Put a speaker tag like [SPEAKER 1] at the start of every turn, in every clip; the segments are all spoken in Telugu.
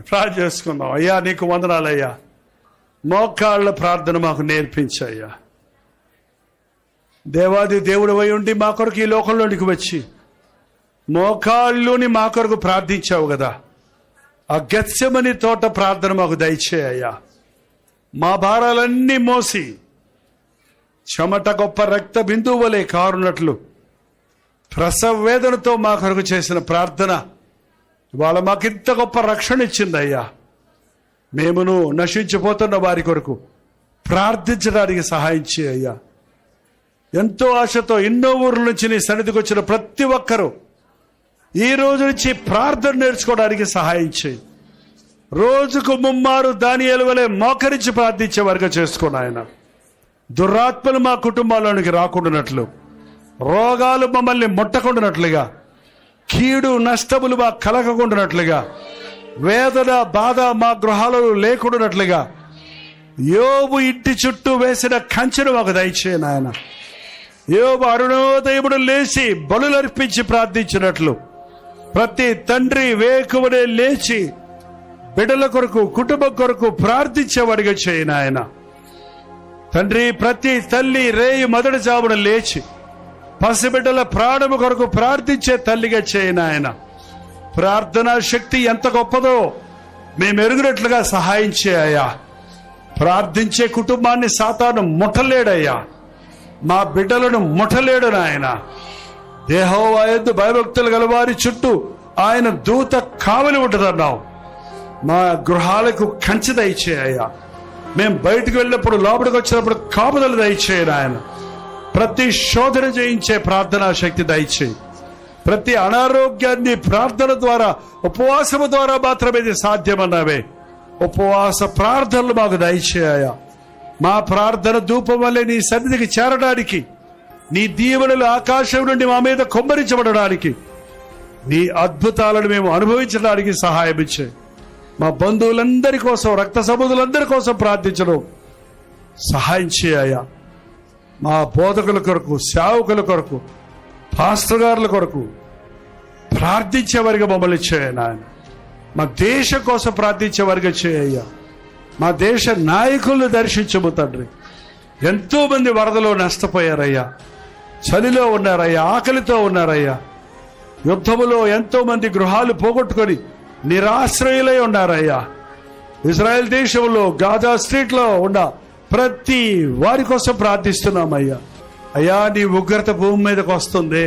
[SPEAKER 1] ప్రార్థన చేసుకుందాం. అయ్యా నీకు వందనాలయ్యా, మోకాళ్ళ ప్రార్థన మాకు నేర్పించయ్యా. దేవాది దేవుడు అయి ఉండి మా కొరకు ఈ లోకంలోనికి వచ్చి మోకాళ్ళుని మా కొరకు ప్రార్థించావు కదా, ఆ గెత్సెమని తోట ప్రార్థన మాకు దయచేయ్యా. మా భారాలన్నీ మోసి చెమట గొప్ప రక్త బిందువు వలె కారునట్లు ప్రసవ వేదనతో మా కొరకు చేసిన ప్రార్థన ఇవాళ మాకింత గొప్ప రక్షణ ఇచ్చిందయ్యా. మేమును నశించిపోతున్న వారి కొరకు ప్రార్థించడానికి సహాయం చేయ్యా. ఎంతో ఆశతో ఎన్నో ఊర్ల నుంచి నీ సన్నిధికి వచ్చిన ప్రతి ఒక్కరూ ఈ రోజు నుంచి ప్రార్థన నేర్చుకోవడానికి సహాయం చేయి. రోజుకు ముమ్మారు దానియేలు వలె మోకరించి ప్రార్థించే వారిగా చేసుకోండి ఆయన. దురాత్మలు మా కుటుంబాల్లోనికి రాకుండానట్లు, రోగాలు మమ్మల్ని ముట్టకుండానట్లుగా, కీడు నష్టములు మా కలగకుండానట్లుగా, వేదన బాధ మా గృహాలలో లేకుండానట్లుగా యోబు ఇంటి చుట్టూ వేసిన కంచెను మాకు దయచేయి నాయన. యోబు అరుణోదయముడు లేచి బలులర్పించి ప్రార్థించినట్లు ప్రతి తండ్రి వేకువనే లేచి బిడ్డల కొరకు కుటుంబం కొరకు ప్రార్థించేవాడిగా చేయి నాయన. తండ్రి ప్రతి తల్లి రేయి మొదటి జామున లేచి పసిబిడ్డల ప్రాణము కొరకు ప్రార్థించే తల్లిగా చేయి నాయన. ప్రార్థనా శక్తి ఎంత గొప్పదో మేము ఎరుగునట్లుగా సహాయం చేయయ్యా. ప్రార్థించే కుటుంబాన్ని సాతాను ముట్టలేడయ్యా, మా బిడ్డలను ముట్టలేడు నాయన. యెహోవా యందు భయభక్తులు గల వారి చుట్టూ ఆయన దూత కావలి ఉంటుందన్నావు. మా గృహాలకు కంచె దయచేయ్యా. మేము బయటకు వెళ్ళినప్పుడు లోపలికి వచ్చినప్పుడు కాపుదలు దయచేయను ఆయన. ప్రతి శోధన చేయించే ప్రార్థనా శక్తి దయచేయి. ప్రతి అనారోగ్యాన్ని ప్రార్థన ద్వారా, ఉపవాసము ద్వారా మాత్రమే ఇది సాధ్యమన్నావే. ఉపవాస ప్రార్థనలు మాకు దయచేయ్యా. మా ప్రార్థన ధూపం వల్లే నీ సన్నిధికి చేరడానికి, నీ దీవెనలు ఆకాశం నుండి మా మీద కుమ్మరించబడడానికి, నీ అద్భుతాలను మేము అనుభవించడానికి సహాయం ఇచ్చే. మా బంధువులందరి కోసం, రక్త సంబంధులందరి కోసం ప్రార్థించడం సహాయం చేయయ్యా. మా బోధకుల కొరకు, సేవకుల కొరకు, పాస్టర్ గారుల కొరకు ప్రార్థించేవారిగా మమ్మల్ని చేయను ఆయన. మా దేశం కోసం ప్రార్థించేవారిగా చేయయ్యా. మా దేశ నాయకులను దర్శించము తండ్రి. ఎంతో మంది వరదలో నష్టపోయారయ్యా, చలిలో ఉన్నారయ్యా, ఆకలితో ఉన్నారయ్యా. యుద్ధములో ఎంతో మంది గృహాలు పోగొట్టుకొని నిరాశ్రయులై ఉన్నారయ్యా. ఇజ్రాయెల్ దేశంలో గాజా స్ట్రీట్ లో ఉన్న ప్రతి వారి కోసం ప్రార్థిస్తున్నామయ్యా. అయ్యా నీ ఉగ్రత భూమి మీదకి వస్తుంది.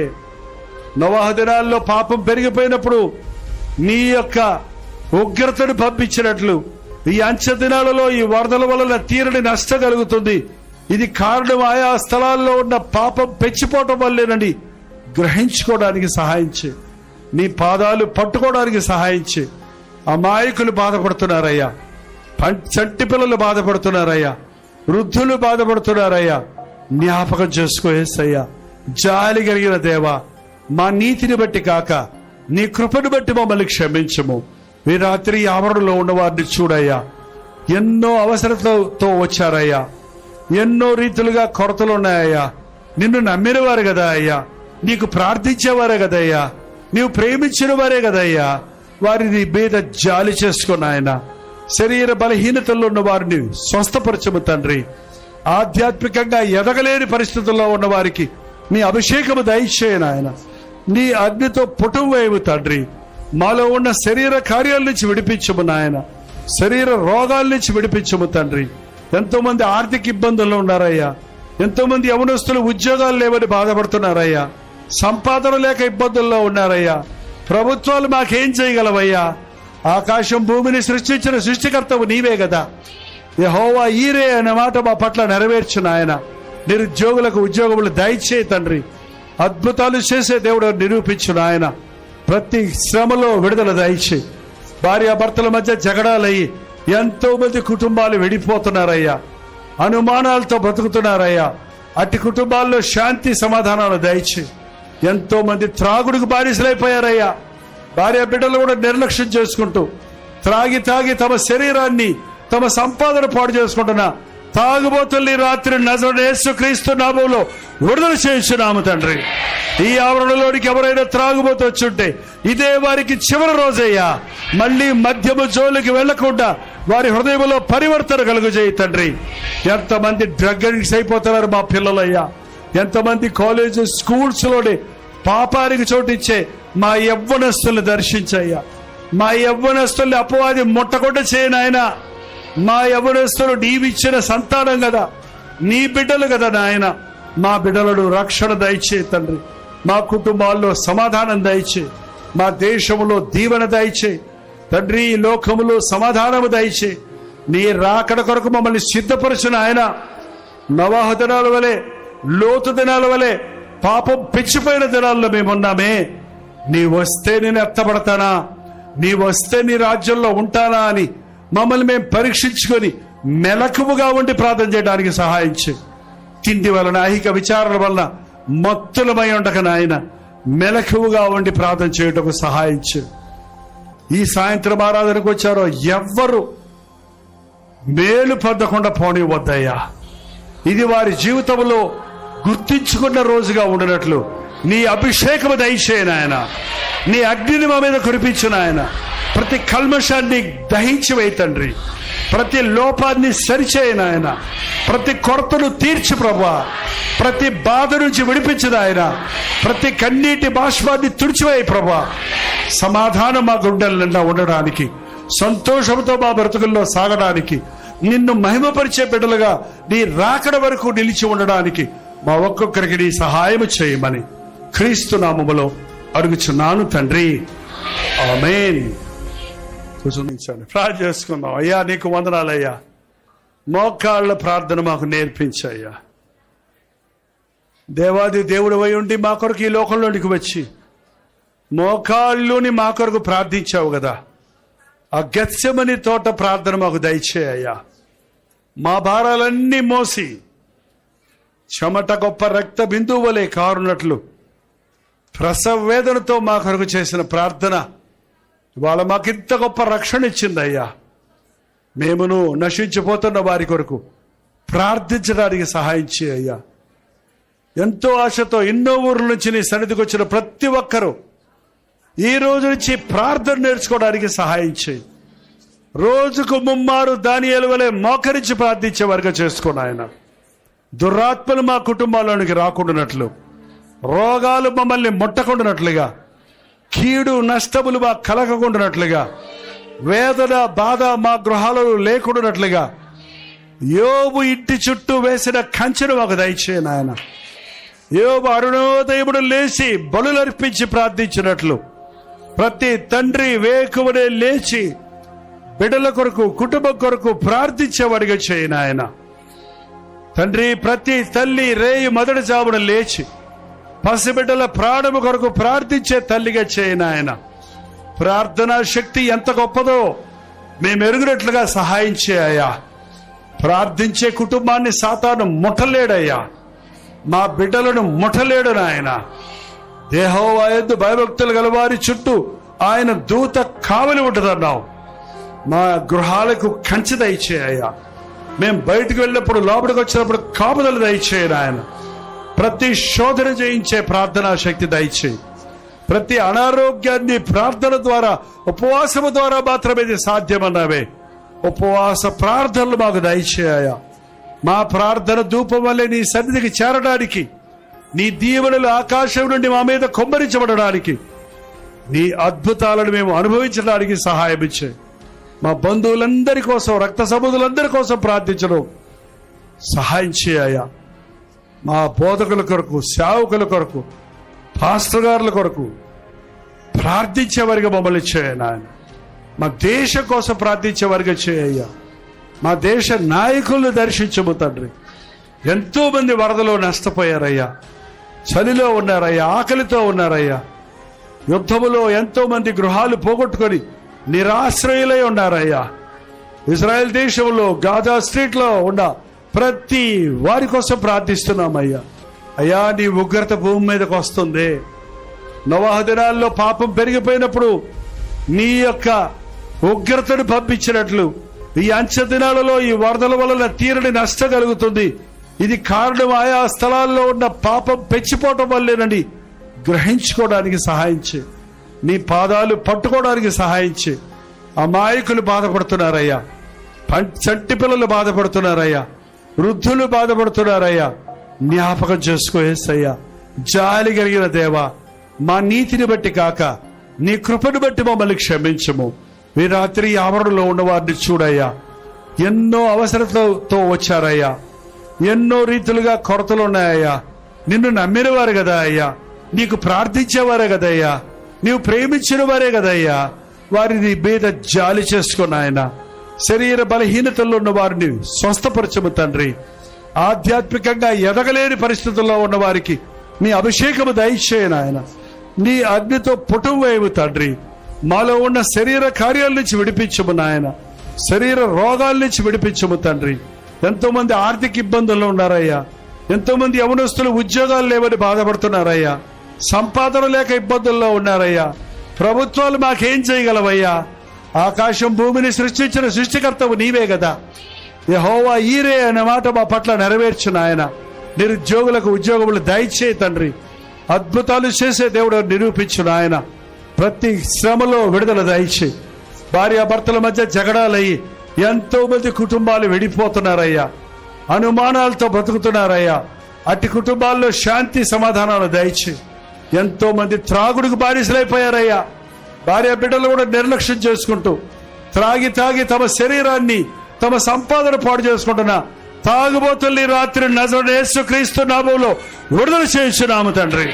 [SPEAKER 1] నోవహు దినాల్లో పాపం పెరిగిపోయినప్పుడు నీ యొక్క ఉగ్రతను పంపించినట్లు ఈ అంచె దినాలలో ఈ వరదల వలన తీరని నష్టం కలుగుతుంది. ఇది కారణం ఆయా స్థలాల్లో ఉన్న పాపం పెంచిపోవటం వల్లేనని గ్రహించుకోవడానికి సహాయం చేయి. నీ పాదాలు పట్టుకోవడానికి సహాయం చేయి. అమాయకులు బాధపడుతున్నారయ్యా, చంటి పిల్లలు బాధపడుతున్నారయ్యా, వృద్ధులు బాధపడుతున్నారయ్యా. జ్ఞాపకం చేసుకోయేసయ్యా. జాలి కలిగిన దేవా, మా నీతిని బట్టి కాక నీ కృపను బట్టి మమ్మల్ని క్షమించము. ఈ రాత్రి ఆవరణలో ఉన్న వారిని చూడయ్యా. ఎన్నో అవసరతతో వచ్చారయ్యా, ఎన్నో రీతులుగా కొరతలు ఉన్నాయ్యా. నిన్ను నమ్మిన వారు కదా అయ్యా, నీకు ప్రార్థించేవారే కదయ్యా, నీవు ప్రేమించిన వారే కదయ్యా. వారిని మీద జాలి చేసుకున్న ఆయన. శరీర బలహీనతల్లో ఉన్న వారిని స్వస్థపరచము తండ్రి. ఆధ్యాత్మికంగా ఎదగలేని పరిస్థితుల్లో ఉన్న వారికి నీ అభిషేకము దయచేయను ఆయన. నీ అగ్నితో పుటం వేయము తండ్రి. మాలో ఉన్న శరీర కార్యాల నుంచి విడిపించము నాయన. శరీర రోగాల నుంచి విడిపించము తండ్రి. ఎంతో మంది ఆర్థిక ఇబ్బందుల్లో ఉన్నారయ్యా. ఎంతో మంది యవనస్తులు ఉద్యోగాలు లేవని బాధపడుతున్నారయ్యా. సంపాదన లేక ఇబ్బందుల్లో ఉన్నారయ్యా. ప్రభుత్వాలు మాకేం చేయగలవయ్యా? ఆకాశం భూమిని సృష్టించిన సృష్టికర్తవు నీవే కదా. యెహోవా ఈరే అనే మాట మా పట్ల నెరవేర్చు నాయన. నిరుద్యోగులకు ఉద్యోగములు దయచేయి తండ్రి. అద్భుతాలు చేసే దేవుడు నిరూపించు నాయన. ప్రతి శ్రమలో విడుదల దయచేయి. భార్యాభర్తల మధ్య జగడాలయ్యి ఎంతో మంది కుటుంబాలు విడిపోతున్నారయ్యా. అనుమానాలతో బ్రతుకుతున్నారయ్యా. అట్టి కుటుంబాల్లో శాంతి సమాధానాలు దయచేయి. ఎంతో మంది త్రాగుడికి బానిసలైపోయారయ్యా. భార్య బిడ్డలు కూడా నిర్లక్ష్యం చేసుకుంటూ త్రాగి తమ శరీరాన్ని, తమ సంపాదన పాడు చేసుకుంటున్న తాగుబోతుల్ని రాత్రి నజరేయుడైన యేసుక్రీస్తు నామములో విడుదల చేయించున్నాము తండ్రి. ఈ ఆవరణలోనికి ఎవరైనా త్రాగుబోతు వచ్చుంటే ఇదే వారికి చివరి రోజయ్యా. మళ్ళీ మద్యము జోలికి వెళ్లకుండా వారి హృదయంలో పరివర్తన కలుగజేయి తండ్రి. ఎంతమంది డ్రగ్ అడిక్ట్స్ అయిపోతున్నారు మా పిల్లలయ్యా. ఎంతమంది కాలేజ్ స్కూల్స్ లోనే పాపానికి చోటిచ్చే మా యవ్వనస్తుల్ని దర్శించయ్యా. మా యవ్వనస్తుల్ని అపవాది ముట్టకుండా చేయనాయన. మా యవ్వనస్తులు నీవిచ్చిన సంతానం కదా, నీ బిడ్డలు కదా నాయన. మా బిడ్డలను రక్షణ దయచే తండ్రి. మా కుటుంబాల్లో సమాధానం దయచే. మా దేశంలో దీవెన దయచే తండ్రి. ఈ లోకములో సమాధానము దయచే. నీ రాకడ కొరకు మమ్మల్ని సిద్ధపరచిన ఆయన. నవాహు దినాల వలె, లోతు దినాల వలె పాపం పెంచిపోయిన దినాల్లో మేమున్నామే. నీ వస్తే నేను ఎత్తబడతానా, నీ వస్తే నీ రాజ్యంలో ఉంటానా అని మమ్మల్ని మేము పరీక్షించుకొని మెలకువగా ఉండి ప్రార్థన చేయడానికి సహాయం చేయి. తిండి వలన, ఐహిక విచారణ వలన మత్తులమై ఉండక నాయన మెలకువగా ఉండి ప్రార్థన చేయటకు సహాయం చేయి. ఈ సాయంత్రం ఆరాధనకు వచ్చారో ఎవ్వరు మేలు పొందకుండా పోనివద్దయ్యా. ఇది వారి జీవితంలో గుర్తించుకున్న రోజుగా ఉండినట్లు నీ అభిషేకము దయచేయను ఆయన. నీ అగ్నిని మా మీద కురిపించిన ఆయన. ప్రతి కల్మషాన్ని దహించి వేయి తండ్రి. ప్రతి లోపాన్ని సరిచేయను ఆయన. ప్రతి కొరతను తీర్చి ప్రభువా. ప్రతి బాధ నుంచి విడిపించిన ఆయన. ప్రతి కన్నీటి బాష్పాన్ని తుడిచివేయి ప్రభువా. సమాధానం మా గుండెల నిండా ఉండడానికి, సంతోషంతో మా బ్రతుకుల్లో సాగడానికి, నిన్ను మహిమపరిచే బిడ్డలుగా నీ రాకడ వరకు నిలిచి ఉండడానికి మా ఒక్కొక్కరికి నీ సహాయం చేయమని క్రీస్తు నామములో అడుగుచున్నాను తండ్రి. ఆమేన్. కూర్చొని ప్రార్థన చేసుకుందాం. అయ్యా నీకు వందనాలయ్యా. మోకాళ్ళ ప్రార్థన మాకు నేర్పించయ్యా. దేవాది దేవుడు అయి ఉండి మా కొరకు ఈ లోకంలోనికి వచ్చి మోకాళ్ళుని మా కొరకు ప్రార్థించావు కదా. ఆ గెత్సెమని తోట ప్రార్థన మాకు దయచేయ్యా. మా భారాలన్నీ మోసి చెమట గొప్ప రక్త బిందువు వలె కారునట్లు ప్రసవ వేదనతో మా కొరకు చేసిన ప్రార్థన ఇవాళ మాకింత గొప్ప రక్షణ ఇచ్చిందయ్యా. మేమును నశించిపోతున్న వారి కొరకు ప్రార్థించడానికి సహాయం చేయ్యా. ఎంతో ఆశతో ఎన్నో ఊర్ల నుంచి నీ సన్నిధికి వచ్చిన ప్రతి ఒక్కరూ ఈ రోజు నుంచి ప్రార్థన నేర్చుకోవడానికి సహాయం చేయి. రోజుకు ముమ్మారు దానియేలు వలె మోకరించి ప్రార్థించే వారిగా చేసుకోను ఆయన. దురాత్మలు మా కుటుంబాల్లోనికి రాకుండానట్లు, రోగాలు మమ్మల్ని ముట్టకుండానట్లుగా, కీడు నష్టములు మా కలగకుండానట్లుగా, వేదన బాధ మా గృహాలలో లేకుండానట్లుగా యోబు ఇంటి చుట్టూ వేసిన కంచెను మాకు దయచేయను ఆయన. యోబు అరుణోదయముడు లేచి బలులర్పించి ప్రార్థించినట్లు ప్రతి తండ్రి వేకువనే లేచి బిడ్డల కొరకు, కుటుంబం కొరకు ప్రార్థించేవాడిగా చేయను ఆయన. తండ్రి, ప్రతి తల్లి రేయి మొదటి జామున లేచి పసిబిడ్డల ప్రాణము కొరకు ప్రార్థించే తల్లిగా చేయను ఆయన. ప్రార్థనా శక్తి ఎంత గొప్పదో మేము ఎరుగునట్లుగా సహాయం చేయ్యా. ప్రార్థించే కుటుంబాన్ని సాతాను ముట్టలేడయ్యా. మా బిడ్డలను ముట్టలేడు నాయన. యెహోవా యందు భయభక్తులు గల వారి చుట్టూ ఆయన దూత కావలి ఉంటుందన్నావు. మా గృహాలకు కంచె దయచేయ్యా. మేము బయటకు వెళ్ళినప్పుడు, లోపలికి వచ్చినప్పుడు కాపుదలు దయచేయను ఆయన. ప్రతి శోధన చేయించే ప్రార్థనా శక్తి దయచేయి. ప్రతి అనారోగ్యాన్ని ప్రార్థన ద్వారా, ఉపవాసము ద్వారా మాత్రమే ఇది సాధ్యమన్నావే. ఉపవాస ప్రార్థనలు మాకు దయచేయ్యా. మా ప్రార్థన ధూపం వల్లే నీ సన్నిధికి చేరడానికి, నీ దీవెనలు ఆకాశం నుండి మా మీద కుమ్మరించబడడానికి, నీ అద్భుతాలను మేము అనుభవించడానికి సహాయం ఇచ్చే. మా బంధువులందరి కోసం, రక్త సంబంధులందరి కోసం ప్రార్థించడం సహాయం చేయ్యా. మా బోధకుల కొరకు, సేవకుల కొరకు, పాస్టర్ గారుల కొరకు ప్రార్థించేవారిగా మమ్మల్ని చేయను ఆయన. మా దేశం కోసం ప్రార్థించేవారిగా చేయ్యా. మా దేశ నాయకులను దర్శించము తండ్రి. ఎంతో మంది వరదలో నష్టపోయారయ్యా, చలిలో ఉన్నారయ్యా, ఆకలితో ఉన్నారయ్యా. యుద్ధములో ఎంతో మంది గృహాలు పోగొట్టుకొని నిరాశ్రయులై ఉన్నారయ్యా. ఇజ్రాయెల్ దేశంలో గాజా స్ట్రీట్ లో ఉన్న ప్రతి వారి కోసం ప్రార్థిస్తున్నామయ్యా. అయ్యా, నీ ఉగ్రత భూమి మీదకి వస్తుంది. నోవహు దినాల్లో పాపం పెరిగిపోయినప్పుడు నీ యొక్క ఉగ్రతను పంపించినట్లు ఈ అంచె దినాలలో ఈ వరదల వలన తీరని నష్టం కలుగుతుంది. ఇది కారణం ఆయా స్థలాల్లో ఉన్న పాపం పెంచిపోవటం వల్లేనని గ్రహించుకోవడానికి సహాయం చేయి. నీ పాదాలు పట్టుకోవడానికి సహాయం చేయి. అమాయకులు బాధపడుతున్నారయ్యా, చంటి పిల్లలు బాధపడుతున్నారయ్యా, వృద్ధులు బాధపడుతున్నారయ్యా. జ్ఞాపకం చేసుకో యేసయ్యా. జాలి కలిగిన దేవా, మా నీతిని బట్టి కాక నీ కృపను బట్టి మమ్మల్ని క్షమించము. ఈ రాత్రి ఆవరణలో ఉన్న వారిని చూడయ్యా. ఎన్నో అవసరతలతో వచ్చారయ్యా, ఎన్నో రీతులుగా కొరతలు ఉన్నాయ్యా. నిన్ను నమ్మిన వారు కదా అయ్యా, నీకు ప్రార్థించేవారే కదయ్యా, నీవు ప్రేమించిన వారే కదయ్యా. వారిని మీద జాలి చేసుకున్న ఆయన. శరీర బలహీనతల్లో ఉన్న వారిని స్వస్థపరచము తండ్రి. ఆధ్యాత్మికంగా ఎదగలేని పరిస్థితుల్లో ఉన్న వారికి నీ అభిషేకము దయచేయను ఆయన. నీ అగ్నితో పుటం వేయము తండ్రి. మాలో ఉన్న శరీర కార్యాల నుంచి విడిపించము నాయన. శరీర రోగాల నుంచి విడిపించము తండ్రి. ఎంతో మంది ఆర్థిక ఇబ్బందుల్లో ఉన్నారయ్యా. ఎంతో మంది యవనస్తులు ఉద్యోగాలు లేవని బాధపడుతున్నారయ్యా. సంపాదన లేక ఇబ్బందుల్లో ఉన్నారయ్యా. ప్రభుత్వాలు మాకేం చేయగలవయ్యా? ఆకాశం భూమిని సృష్టించిన సృష్టికర్తవు నీవే కదా. యెహోవా ఈరే అనే మాట మా పట్ల నెరవేర్చు నాయన. నిరుద్యోగులకు ఉద్యోగములు దయచేయి తండ్రి. అద్భుతాలు చేసే దేవుడు నిరూపించు నాయన. ప్రతి శ్రమలో విడుదల దయచేయి. భార్యాభర్తల మధ్య జగడాలయ్యి ఎంతో మంది కుటుంబాలు విడిపోతున్నారయ్యా. అనుమానాలతో బ్రతుకుతున్నారయ్యా. అట్టి కుటుంబాల్లో శాంతి సమాధానాలు దయచేయి. ఎంతో మంది త్రాగుడికి బానిసలైపోయారయ్యా. భార్య బిడ్డలు కూడా నిర్లక్ష్యం చేసుకుంటూ త్రాగి తమ శరీరాన్ని, తమ సంపాదన పాడు చేసుకుంటున్నా తాగుబోతుల్ని రాత్రి నజరేయుడైన యేసుక్రీస్తు నామములో విడుదల చేయించున్నాము తండ్రి.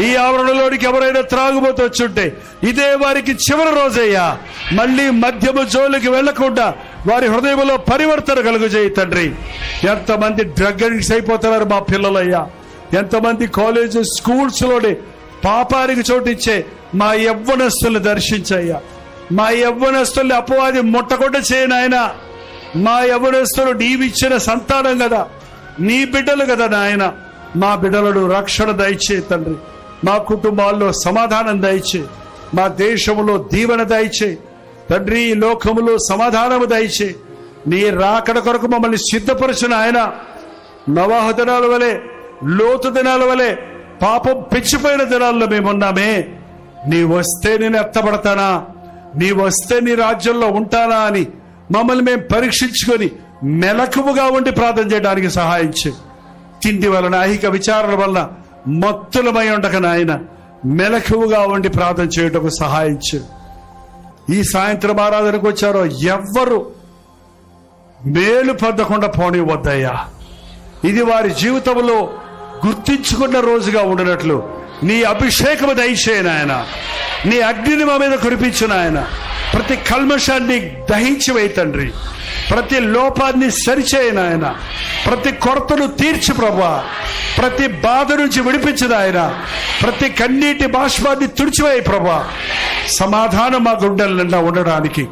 [SPEAKER 1] ఈ ఆవరణలోనికి ఎవరైనా త్రాగుబోతు వచ్చుంటే ఇదే వారికి చివరి రోజయ్యా. మళ్ళీ మద్యము జోలికి వెళ్లకుండా వారి హృదయంలో పరివర్తన కలుగజేయి తండ్రి. ఎంతమంది డ్రగ్ అడిక్ట్స్ అయిపోతున్నారు మా పిల్లలయ్యా. ఎంతమంది కాలేజ్ స్కూల్స్ లోనే పాపానికి చోటిచ్చే మా యవ్వనస్తుల్ని దర్శించయ్యా. మా యవ్వనస్తుల్ని అపవాది ముట్టకుండా చేయనాయన. మా యవ్వనస్తులు నీవిచ్చిన సంతానం కదా, నీ బిడ్డలు కదా నాయన. మా బిడ్డలను రక్షణ దయచే తండ్రి. మా కుటుంబాల్లో సమాధానం దయచే. మా దేశంలో దీవెన దయచే తండ్రి. ఈ లోకములో సమాధానము దయచే. నీ రాకడ కొరకు మమ్మల్ని సిద్ధపరచిన ఆయన. నోవహు దినాల వలె, లోతు దినాల వలె పాపం పెంచిపోయిన దినాల్లో మేమున్నామే. నీ వస్తే నేను ఎత్తబడతానా, నీ వస్తే నీ రాజ్యంలో ఉంటానా అని మమ్మల్ని మేము పరీక్షించుకొని మెలకువగా ఉండి ప్రార్థన చేయడానికి సహాయం చేయి. తిండి వలన, ఐహిక విచారణ వలన మత్తులమై ఉండక నాయన మెలకువగా ఉండి ప్రార్థన చేయటకు సహాయం చేయి. ఈ సాయంత్రం ఆరాధనకు వచ్చారో ఎవ్వరు మేలు పొందకుండా పోనివద్దయ్యా. ఇది వారి జీవితంలో గుర్తించుకున్న రోజుగా ఉండినట్లు నీ అభిషేకము దయచేయను ఆయన. నీ అగ్నిని మా మీద కురిపించిన ఆయన. ప్రతి కల్మషాన్ని దహించి వేయి తండ్రి. ప్రతి లోపాన్ని సరిచేయను ఆయన. ప్రతి కొరతను తీర్చి ప్రభువా. ప్రతి బాధ నుంచి విడిపించదు ఆయన. ప్రతి కన్నీటి బాష్పాన్ని తుడిచివేయి ప్రభువా. సమాధానం మా గుండెల నిండా ఉండడానికి,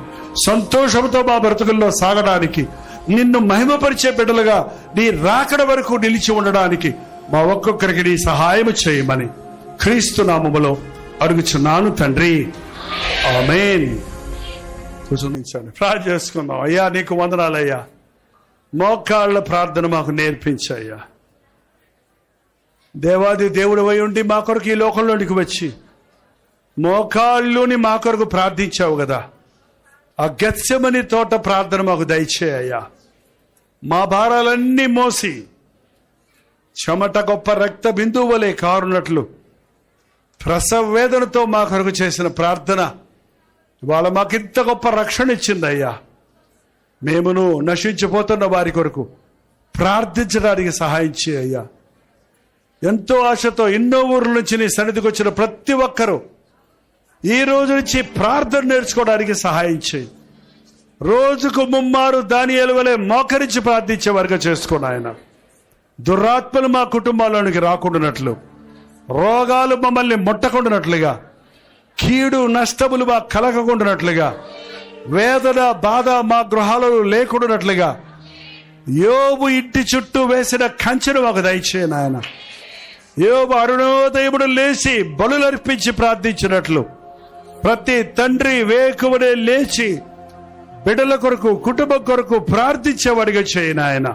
[SPEAKER 1] సంతోషంతో మా బ్రతుకుల్లో సాగడానికి, నిన్ను మహిమపరిచే బిడ్డలుగా నీ రాకడ వరకు నిలిచి ఉండడానికి మా ఒక్కొక్కరికి నీ సహాయం చేయమని క్రీస్తు నామములో అడుగుచున్నాను తండ్రి. ఆమేన్. కూర్చొని ప్రార్థన చేసుకుందాం. అయ్యా నీకు వందనాలయ్యా. మోకాళ్ళ ప్రార్థన మాకు నేర్పించయ్యా. దేవాది దేవుడు అయి ఉండి మా కొరకు ఈ లోకంలోనికి వచ్చి మోకాళ్ళుని మా కొరకు ప్రార్థించావు కదా. ఆ గెత్సెమని తోట ప్రార్థన మాకు దయచేయ్యా. మా భారాలన్నీ మోసి చెమట గొప్ప రక్త బిందువు వలె కారునట్లు ప్రసవ వేదనతో మా కొరకు చేసిన ప్రార్థన ఇవాళ మాకింత గొప్ప రక్షణ ఇచ్చిందయ్యా. మేమును నశించిపోతున్న వారి కొరకు ప్రార్థించడానికి సహాయం చేయ్యా. ఎంతో ఆశతో ఎన్నో ఊర్ల నుంచి నీ సన్నిధికి వచ్చిన ప్రతి ఒక్కరూ ఈ రోజు నుంచి ప్రార్థన నేర్చుకోవడానికి సహాయం చేయి. రోజుకు ముమ్మారు దానియేలు వలె మోకరించి ప్రార్థించే వారిగా చేసుకోను ఆయన. దురాత్మలు మా కుటుంబాల్లోనికి రాకుండానట్లు, రోగాలు మమ్మల్ని ముట్టకుండానట్లుగా, కీడు నష్టములు మా కలగకుండానట్లుగా, వేదన బాధ మా గృహాలలో లేకుండానట్లుగా యోబు ఇంటి చుట్టూ వేసిన కంచెను మాకు దయచేయను ఆయన. యోబు అరుణోదయముడు లేచి బలులర్పించి ప్రార్థించినట్లు ప్రతి తండ్రి వేకువనే లేచి బిడ్డల కొరకు, కుటుంబం కొరకు ప్రార్థించేవాడిగా చేయి నాయన.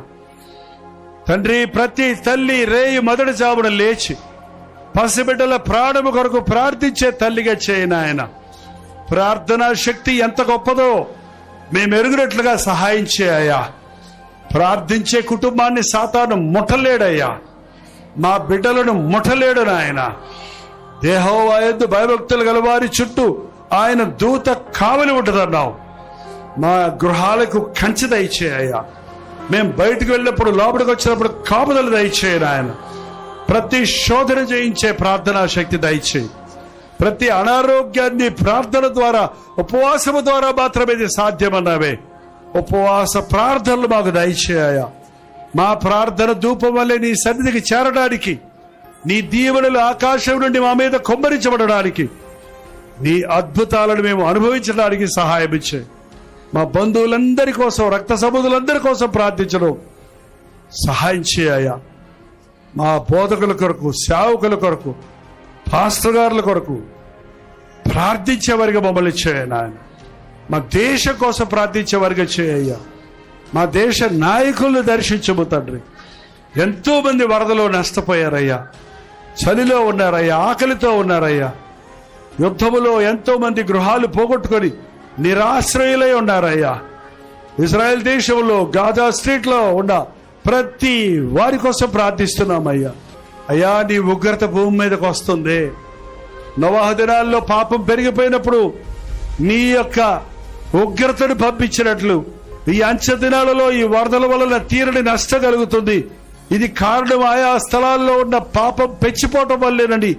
[SPEAKER 1] తండ్రి, ప్రతి తల్లి రేయి మొదటి జామున లేచి పసిబిడ్డల ప్రాణము కొరకు ప్రార్థించే తల్లిగా చేయి నాయన. ప్రార్థనా శక్తి ఎంత గొప్పదో మేము ఎరుగునట్లుగా సహాయం చేయయ్యా. ప్రార్థించే కుటుంబాన్ని సాతాను ముట్టలేడయ్యా. మా బిడ్డలను ముట్టలేడు నాయన. యెహోవా యందు భయభక్తులు గల వారి చుట్టూ ఆయన దూత కావలి ఉంటుందన్నావు. మా గృహాలకు కంచె దయచేయ్యా. మేము బయటకు వెళ్ళినప్పుడు, లోపలికి వచ్చినప్పుడు కాపుదలు దయచేయను ఆయన. ప్రతి శోధన చేయించే ప్రార్థనా శక్తి దయచేయి. ప్రతి అనారోగ్యాన్ని ప్రార్థన ద్వారా, ఉపవాసము ద్వారా మాత్రమే ఇది సాధ్యమన్నావే. ఉపవాస ప్రార్థనలు మాకు దయచేయ్యా. మా ప్రార్థన ధూపం వల్లే నీ సన్నిధికి చేరడానికి, నీ దీవెనలు ఆకాశం నుండి మా మీద కుమ్మరించబడడానికి, నీ అద్భుతాలను మేము అనుభవించడానికి సహాయం ఇచ్చే. మా బంధువులందరి కోసం, రక్త సంబంధులందరి కోసం ప్రార్థించడం సహాయం చేయయ్యా. మా బోధకుల కొరకు, సేవకుల కొరకు, పాస్టర్ గారుల కొరకు ప్రార్థించేవారిగా మమ్మల్ని చేయను ఆయన. మా దేశం కోసం ప్రార్థించేవారిగా చేయయ్యా. మా దేశ నాయకులను దర్శించము తండ్రి. ఎంతో మంది వరదలో నష్టపోయారయ్యా, చలిలో ఉన్నారయ్యా, ఆకలితో ఉన్నారయ్యా. యుద్ధములో ఎంతో మంది గృహాలు పోగొట్టుకొని నిరాశ్రయులై ఉన్నారయ్యా. ఇజ్రాయెల్ దేశంలో గాజా స్ట్రీట్ లో ఉన్న ప్రతి వారి కోసం ప్రార్థిస్తున్నామయ్యా. అయ్యా, నీ ఉగ్రత భూమి మీదకి వస్తుంది. నోవహు దినాల్లో పాపం పెరిగిపోయినప్పుడు నీ యొక్క ఉగ్రతను పంపించినట్లు ఈ అంచె దినాలలో ఈ వరదల వలన తీరని నష్టం కలుగుతుంది. ఇది కారణం ఆయా స్థలాల్లో ఉన్న పాపం పెంచిపోవటం వల్లేనని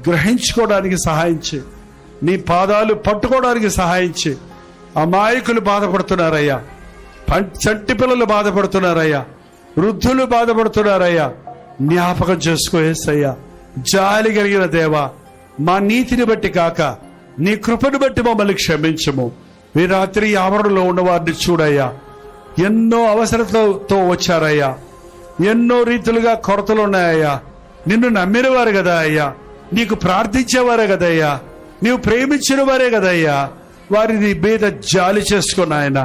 [SPEAKER 1] గ్రహించుకోవడానికి సహాయం చేయి. నీ పాదాలు పట్టుకోవడానికి సహాయం చేయి. అమాయకులు బాధపడుతున్నారయ్యా, చంటి పిల్లలు బాధపడుతున్నారయ్యా, వృద్ధులు బాధపడుతున్నారయ్యా. జ్ఞాపకం చేసుకోయేసయ్యా. జాలి కలిగిన దేవా, మా నీతిని బట్టి కాక నీ కృపను బట్టి మమ్మల్ని క్షమించము. ఈ రాత్రి ఆవరణలో ఉన్న వారిని చూడయ్యా. ఎన్నో అవసరతతో వచ్చారయ్యా, ఎన్నో రీతులుగా కొరతలు ఉన్నాయ్యా. నిన్ను నమ్మిన వారు కదా అయ్యా, నీకు ప్రార్థించేవారే కదయ్యా, నీవు ప్రేమించిన వారే కదయ్యా. వారిని మీద జాలి చేసుకున్న ఆయన.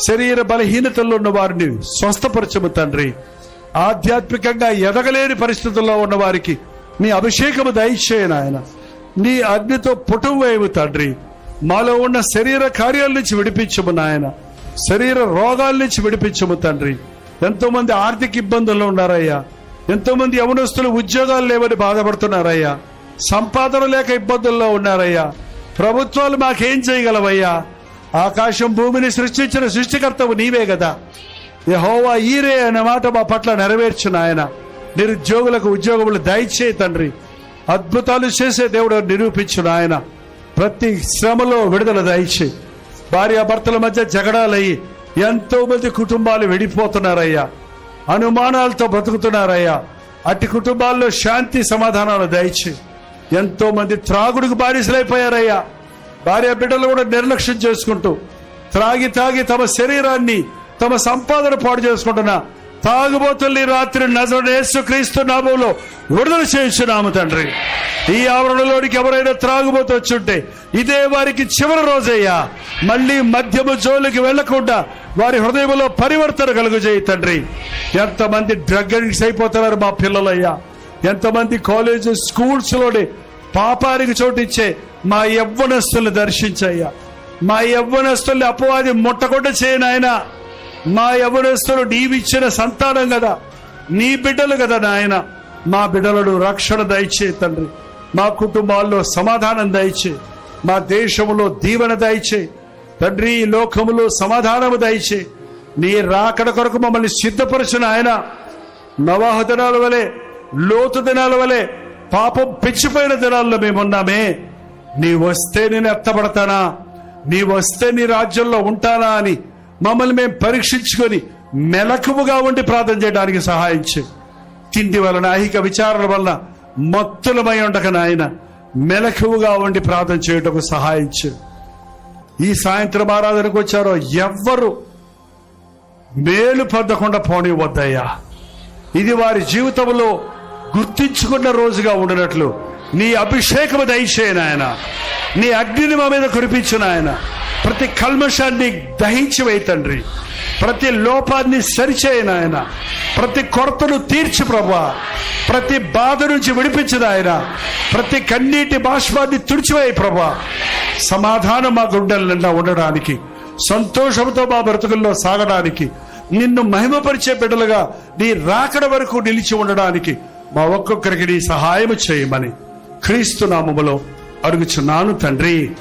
[SPEAKER 1] శరీర బలహీనతల్లో ఉన్న వారిని స్వస్థపరచము తండ్రి. ఆధ్యాత్మికంగా ఎదగలేని పరిస్థితుల్లో ఉన్న వారికి నీ అభిషేకము దయచేయను ఆయన. నీ అగ్నితో పుటం వేయము తండ్రి. మాలో ఉన్న శరీర కార్యాల నుంచి విడిపించము నాయన. శరీర రోగాల నుంచి విడిపించము తండ్రి. ఎంతో మంది ఆర్థిక ఇబ్బందుల్లో ఉన్నారయ్యా. ఎంతో మంది యవనస్తులు ఉద్యోగాలు లేవని బాధపడుతున్నారయ్యా. సంపాదన లేక ఇబ్బందుల్లో ఉన్నారయ్యా. ప్రభుత్వాలు మాకేం చేయగలవయ్యా? ఆకాశం భూమిని సృష్టించిన సృష్టికర్తవు నీవే కదా. యెహోవా ఈరే అనే మాట మా పట్ల నెరవేర్చు నాయన. నిరుద్యోగులకు ఉద్యోగములు దయచేయి తండ్రి. అద్భుతాలు చేసే దేవుడు నిరూపించు నాయన. ప్రతి శ్రమలో విడుదల దయచేయి. భార్యాభర్తల మధ్య జగడాలయ్యి ఎంతో మంది కుటుంబాలు విడిపోతున్నారయ్యా. అనుమానాలతో బ్రతుకుతున్నారయ్యా. అట్టి కుటుంబాల్లో శాంతి సమాధానాలు దయచేయి. ఎంతో మంది త్రాగుడికి బానిసలైపోయారయ్యా. భార్య బిడ్డలు కూడా నిర్లక్ష్యం చేసుకుంటూ త్రాగి తమ శరీరాన్ని, తమ సంపాదన పాడు చేసుకుంటున్నా తాగుబోతుల్ని రాత్రి నజరేయుడైన యేసుక్రీస్తు నామములో విడుదల చేయించున్నాము తండ్రి. ఈ ఆవరణలోనికి ఎవరైనా త్రాగుబోతు వచ్చుంటే ఇదే వారికి చివరి రోజయ్యా. మళ్ళీ మద్యము జోలికి వెళ్లకుండా వారి హృదయంలో పరివర్తన కలుగజేయి తండ్రి. ఎంతమంది డ్రగ్ అడిక్ట్స్ అయిపోతున్నారు మా పిల్లలయ్యా. ఎంతమంది కాలేజ్ స్కూల్స్ లోనే పాపానికి చోటిచ్చే మా యవ్వనస్తుల్ని దర్శించయ్యా. మా యవ్వనస్తుల్ని అపవాది ముట్టకుండా చేయనాయన. మా యవ్వనస్తులు నీవిచ్చిన సంతానం కదా, నీ బిడ్డలు కదా నాయన. మా బిడ్డలను రక్షణ దయచే తండ్రి. మా కుటుంబాల్లో సమాధానం దయచే. మా దేశంలో దీవెన దయచే తండ్రి. ఈ లోకములో సమాధానము దయచే. నీ రాకడ కొరకు మమ్మల్ని సిద్ధపరచిన ఆయన. నోవహు దినాల వలె, లోతు దినాల వలె పాపం పెంచిపోయిన దినాల్లో మేమున్నామే. నీ వస్తే నేను ఎత్తబడతానా, నీ వస్తే నీ రాజ్యంలో ఉంటానా అని మమ్మల్ని మేము పరీక్షించుకొని మెలకువగా ఉండి ప్రార్థన చేయడానికి సహాయం చేయి. తిండి వలన, ఐహిక విచారణ వలన మత్తులమై ఉండక నాయన మెలకువగా ఉండి ప్రార్థన చేయటకు సహాయం చేయి. ఈ సాయంత్రం ఆరాధనకు వచ్చారో ఎవ్వరు మేలు పొందకుండా పోనివద్దయ్యా. ఇది వారి జీవితంలో గుర్తించుకున్న రోజుగా ఉండినట్లు నీ అభిషేకము దయచేయి నాయన. నీ అగ్నిని మా మీద కురిపించు నాయన. ప్రతి కల్మషాన్ని దహించి వేయి తండ్రి. ప్రతి లోపాన్ని సరిచేయి నాయన. ప్రతి కొరతను తీర్చు ప్రభువా. ప్రతి బాధ నుంచి విడిపించు నాయన. ప్రతి కన్నీటి బాష్పాన్ని తుడిచివేయి ప్రభువా. సమాధానం మా గుండెల నిండా ఉండడానికి, సంతోషంతో మా బ్రతుకుల్లో సాగడానికి, నిన్ను మహిమపరిచే బిడ్డలుగా నీ రాకడ వరకు నిలిచి ఉండడానికి మా ఒక్కొక్కరికి నీ సహాయం చేయమని క్రీస్తు నామములో అడుగుచున్నాను తండ్రి.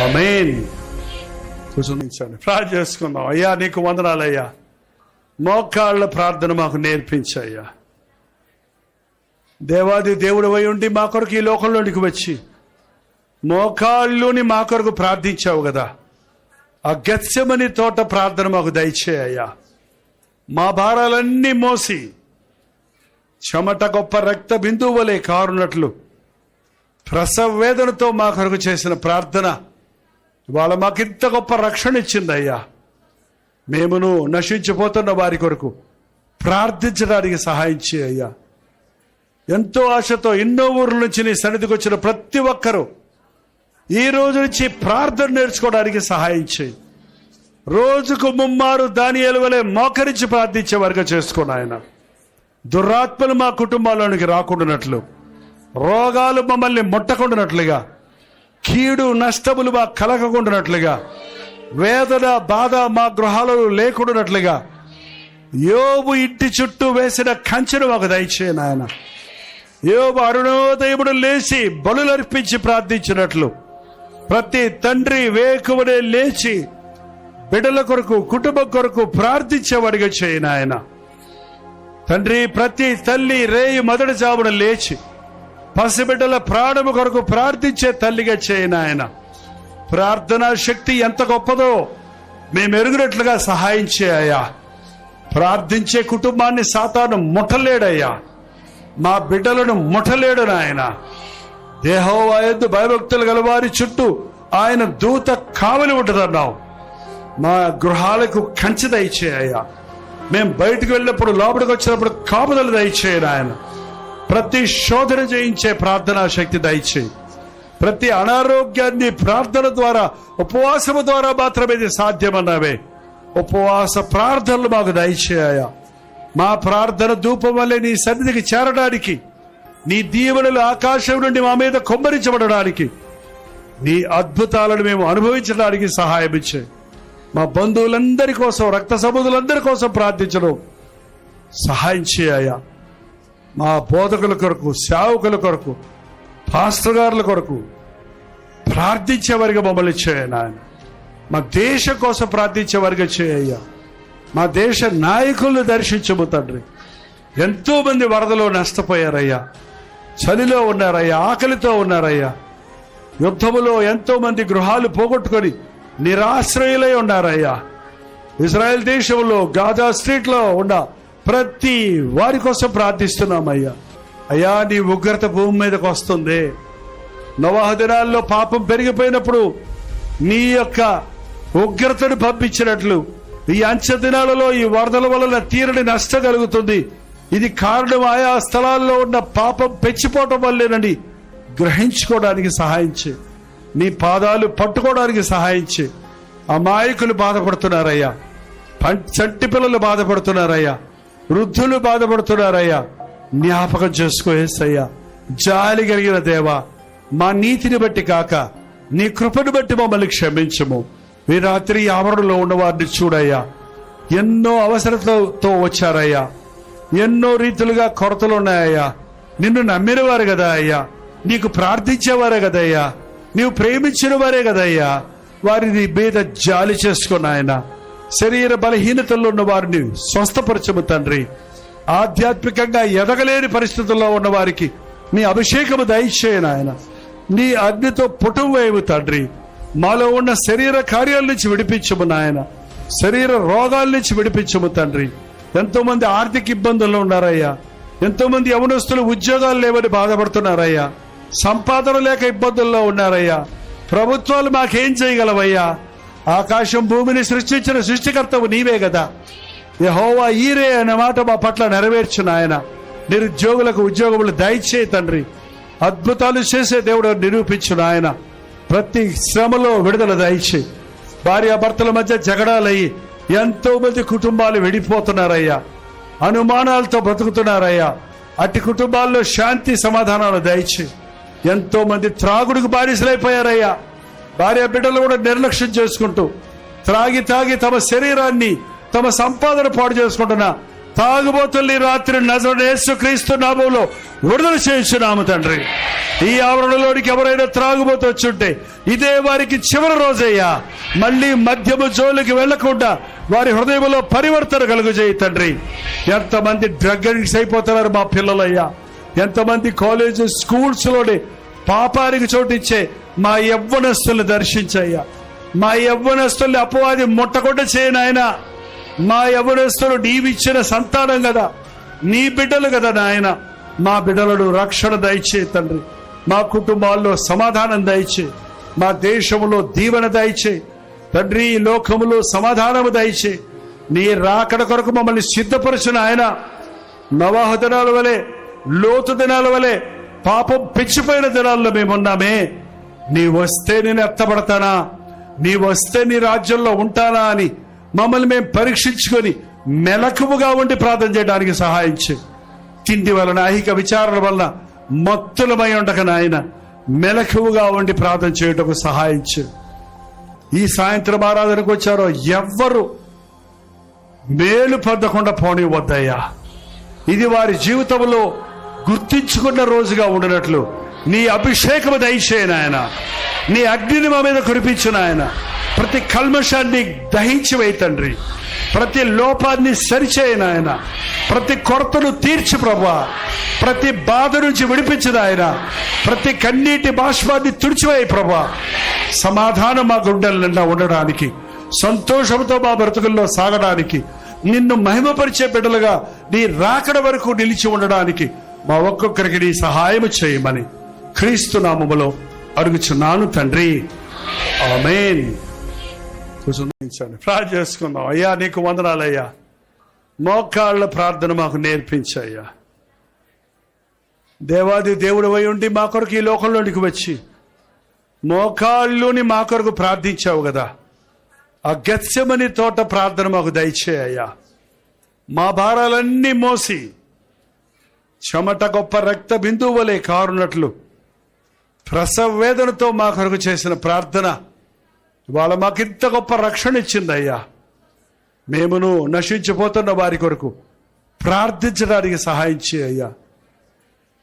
[SPEAKER 1] ఆమేన్. కూర్చొని ప్రార్థన చేసుకుందాం. అయ్యా నీకు వందనాలయ్యా. మోకాళ్ళ ప్రార్థన మాకు నేర్పించయ్యా. దేవాది దేవుడు అయి ఉండి మా కొరకు ఈ లోకంలోనికి వచ్చి మోకాళ్ళుని మా కొరకు ప్రార్థించావు కదా. ఆ గెత్సెమని తోట ప్రార్థన మాకు దయచేయ్యా. మా భారాలన్నీ మోసి చెమట గొప్ప రక్త బిందువు వలె కారునట్లు ప్రసవ వేదనతో మా కొరకు చేసిన ప్రార్థన ఇవాళ మాకింత గొప్ప రక్షణ ఇచ్చిందయ్యా. మేమును నశించిపోతున్న వారి కొరకు ప్రార్థించడానికి సహాయం చేయ్యా. ఎంతో ఆశతో ఎన్నో ఊర్ల నుంచి నీ సన్నిధికి వచ్చిన ప్రతి ఒక్కరూ ఈ రోజు నుంచి ప్రార్థన నేర్చుకోవడానికి సహాయం చేయి. రోజుకు ముమ్మారు దానియేలు వలె మోకరించి ప్రార్థించే వారిగా చేసుకోండి ఆయన. దురాత్మలు మా కుటుంబాల్లోనికి రాకుండానట్లు, రోగాలు మమ్మల్ని ముట్టకుండానట్లుగా, కీడు నష్టములు మా కలగకుండానట్లుగా, వేదన బాధ మా గృహాలలో లేకుండానట్లుగా యోబు ఇంటి చుట్టూ వేసిన కంచెను మాకు దయచేయి నాయన. యోబు అరుణోదయముడు లేచి బలులర్పించి ప్రార్థించినట్లు ప్రతి తండ్రి వేకువనే లేచి బిడ్డల కొరకు కుటుంబం కొరకు ప్రార్థించేవాడిగా చేయి నాయన. తండ్రి ప్రతి తల్లి రేయి మొదటి జామున లేచి పసిబిడ్డల ప్రాణము కొరకు ప్రార్థించే తల్లిగా చేయి నాయన. ప్రార్థనా శక్తి ఎంత గొప్పదో మేము ఎరుగునట్లుగా సహాయం చేయయ్యా. ప్రార్థించే కుటుంబాన్ని సాతాను ముట్టలేడయ్యా. మా బిడ్డలను ముట్టలేడు నాయన. యెహోవా యందు భయభక్తులు గల వారి చుట్టూ ఆయన దూత కావలి ఉంటుందన్నావు. మా గృహాలకు కంచె దయచేయ్యా. మేము బయటకు వెళ్ళినప్పుడు లోపలికి వచ్చినప్పుడు కాపుదలు దయచేయను ఆయన. ప్రతి శోధన చేయించే ప్రార్థనా శక్తి దయచేయి. ప్రతి అనారోగ్యాన్ని ప్రార్థన ద్వారా, ఉపవాసము ద్వారా మాత్రమే ఇది సాధ్యమన్నావే. ఉపవాస ప్రార్థనలు మాకు దయచేయ్యా. మా ప్రార్థన ధూపం వల్లే నీ సన్నిధికి చేరడానికి, నీ దీవెనలు ఆకాశం నుండి మా మీద కొమ్మరించబడడానికి, నీ అద్భుతాలను మేము అనుభవించడానికి సహాయం ఇచ్చే. మా బంధువులందరి కోసం, రక్త సముద్రులందరి కోసం ప్రార్థించడం సహాయం చేయయ్యా. మా బోధకుల కొరకు, సేవకుల కొరకు, పాస్టర్ గారుల కొరకు ప్రార్థించేవారిగా మమ్మల్ని చేయను ఆయన. మా దేశం కోసం ప్రార్థించేవారిగా చేయయ్యా. మా దేశ నాయకులను దర్శించము తండ్రి. ఎంతో మంది వరదలో నష్టపోయారయ్యా, చలిలో ఉన్నారయ్యా, ఆకలితో ఉన్నారయ్యా. యుద్ధములో ఎంతో మంది గృహాలు పోగొట్టుకొని నిరాశ్రయులై ఉన్నారయ్యా. ఇజ్రాయెల్ దేశంలో గాజా స్ట్రీట్ లో ఉన్న ప్రతి వారి కోసం ప్రార్థిస్తున్నామయ్యా. అయ్యా నీ ఉగ్రత భూమి మీదకి వస్తుంది. నోవహు దినాల్లో పాపం పెరిగిపోయినప్పుడు నీ యొక్క ఉగ్రతను పంపించినట్లు ఈ అంచె దినాలలో ఈ వరదల వలన తీరని నష్టం కలుగుతుంది. ఇది కారణం ఆయా స్థలాల్లో ఉన్న పాపం పెంచిపోవటం వల్లేనని గ్రహించుకోవడానికి సహాయం చేయి. నీ పాదాలు పట్టుకోవడానికి సహాయం చేయి. అమాయకులు బాధపడుతున్నారయ్యా, చంటి పిల్లలు బాధపడుతున్నారయ్యా, వృద్ధులు బాధపడుతున్నారయ్యా. జ్ఞాపకం చేసుకోయేసయ్యా. జాలి కలిగిన దేవా, మా నీతిని బట్టి కాక నీ కృపను బట్టి మమ్మల్ని క్షమించము. ఈ రాత్రి ఆవరణలో ఉన్న వారిని చూడయ్యా. ఎన్నో అవసరతలతో వచ్చారయ్యా, ఎన్నో రీతులుగా కొరతలు ఉన్నాయ్యా. నిన్ను నమ్మిన వారు కదా అయ్యా, నీకు ప్రార్థించేవారే కదయ్యా, నీవు ప్రేమించిన వారే కదయ్యా. వారిని మీద జాలి చేసుకున్న ఆయన. శరీర బలహీనతల్లో ఉన్న వారిని స్వస్థపరచము తండ్రి. ఆధ్యాత్మికంగా ఎదగలేని పరిస్థితుల్లో ఉన్న వారికి నీ అభిషేకము దయచేయను ఆయన. నీ అగ్నితో పుటం వేయము తండ్రి. మాలో ఉన్న శరీర కార్యాల నుంచి విడిపించము నాయన. శరీర రోగాల నుంచి విడిపించము తండ్రి. ఎంతో మంది ఆర్థిక ఇబ్బందుల్లో ఉన్నారయ్యా. ఎంతో మంది యవనస్తులు ఉద్యోగాలు లేవని బాధపడుతున్నారయ్యా. సంపాదన లేక ఇబ్బందుల్లో ఉన్నారయ్యా. ప్రభుత్వాలు మాకేం చేయగలవయ్యా? ఆకాశం భూమిని సృష్టించిన సృష్టికర్తవు నీవే కదా. యెహోవా ఈరే అనే మాట మా పట్ల నెరవేర్చు నాయన. నిరుద్యోగులకు ఉద్యోగములు దయచేయి తండ్రి. అద్భుతాలు చేసే దేవుడు నిరూపించిన ఆయన ప్రతి శ్రమలో విడుదల దయచేయి. భార్యాభర్తల మధ్య జగడాలయ్యి ఎంతో మంది కుటుంబాలు విడిపోతున్నారయ్యా, అనుమానాలతో బ్రతుకుతున్నారయ్యా. అట్టి కుటుంబాల్లో శాంతి సమాధానాలు దయచేయి. ఎంతో మంది త్రాగుడికి బానిసలైపోయారయ్యా. భార్య బిడ్డలు కూడా నిర్లక్ష్యం చేసుకుంటూ తాగి తమ శరీరాన్ని తమ సంపాదన పాడు చేసుకుంటున్నా తాగుబోతుల్ని రాత్రి నజరేయుడైన యేసుక్రీస్తు నామములో విడుదల చేయించున్నాము తండ్రి. ఈ ఆవరణలోనికి ఎవరైనా త్రాగుబోతు వచ్చుంటే ఇదే వారికి చివరి రోజయ్యా. మళ్ళీ మద్యము జోలికి వెళ్లకుండా వారి హృదయంలో పరివర్తన కలుగజేయి తండ్రి. ఎంతమంది డ్రగ్ అడిక్ట్స్ అయిపోతున్నారు మా పిల్లలయ్యా. ఎంతమంది కాలేజ్ స్కూల్స్ లోనే పాపానికి చోటిచ్చే మా యవ్వనస్తుల్ని దర్శించయ్యా. మా యవ్వనస్తుల్ని అపవాది ముట్టకుండా చేయనాయన. మా యవ్వనస్తులు నీవిచ్చిన సంతానం కదా, నీ బిడ్డలు కదా నాయన. మా బిడ్డలను రక్షణ దయచే తండ్రి. మా కుటుంబాల్లో సమాధానం దయచే. మా దేశంలో దీవెన దయచే తండ్రి. ఈ లోకములో సమాధానము దయచే. నీ రాకడ కొరకు మమ్మల్ని సిద్ధపరచిన ఆయన. నవాహు దినాల వలె, లోతు దినాల వలె పాపం పెంచిపోయిన దినాల్లో మేమున్నామే. నీ వస్తే నేను ఎత్తబడతానా, నీ వస్తే నీ రాజ్యంలో ఉంటానా అని మమ్మల్ని మేము పరీక్షించుకొని మెలకువగా ఉండి ప్రార్థన చేయడానికి సహాయం చేయి. తిండి వలన ఐహిక విచారణ వలన మత్తులమై ఉండక నాయన మెలకువగా ఉండి ప్రార్థన చేయటకు సహాయం చేయి. ఈ సాయంత్రం ఆరాధనకు వచ్చారో ఎవ్వరు మేలు పొందకుండా పోనివద్దయ్యా. ఇది వారి జీవితంలో గుర్తించుకున్న రోజుగా ఉండినట్లు నీ అభిషేకము దయచేయను ఆయన. నీ అగ్నిని మా మీద కురిపించిన ఆయన. ప్రతి కల్మషాన్ని దహించి వేయి తండ్రి. ప్రతి లోపాన్ని సరిచేయను ఆయన. ప్రతి కొరతను తీర్చి ప్రభువా. ప్రతి బాధ నుంచి విడిపించిన ఆయన. ప్రతి కన్నీటి బాష్పాన్ని తుడిచివేయి ప్రభువా. సమాధానం మా గుండెల నిండా ఉండడానికి, సంతోషంతో మా బ్రతుకుల్లో సాగడానికి, నిన్ను మహిమపరిచే బిడ్డలుగా నీ రాకడ వరకు నిలిచి ఉండడానికి మా ఒక్కొక్కరికి నీ సహాయం చేయమని క్రీస్తు నామములో అడుగుచున్నాను తండ్రి. ఆమేన్. ప్రార్థన చేసుకుందాం. అయ్యా నీకు వందనాలయ్యా. మోకాళ్ళ ప్రార్థన మాకు నేర్పించయ్యా. దేవాది దేవుడు అయి ఉండి మా కొరకు ఈ లోకంలోనికి వచ్చి మోకాళ్ళుని మా కొరకు ప్రార్థించావు కదా. ఆ గెత్సెమని తోట ప్రార్థన మాకు దయచేయ్యా. మా భారాలన్నీ మోసి చెమట గొప్ప రక్త బిందువు వలె కారునట్లు ప్రసవ వేదనతో మా కొరకు చేసిన ప్రార్థన ఇవాళ మాకింత గొప్ప రక్షణ ఇచ్చిందయ్యా. మేమును నశించిపోతున్న వారి కొరకు ప్రార్థించడానికి సహాయం చేయ్యా.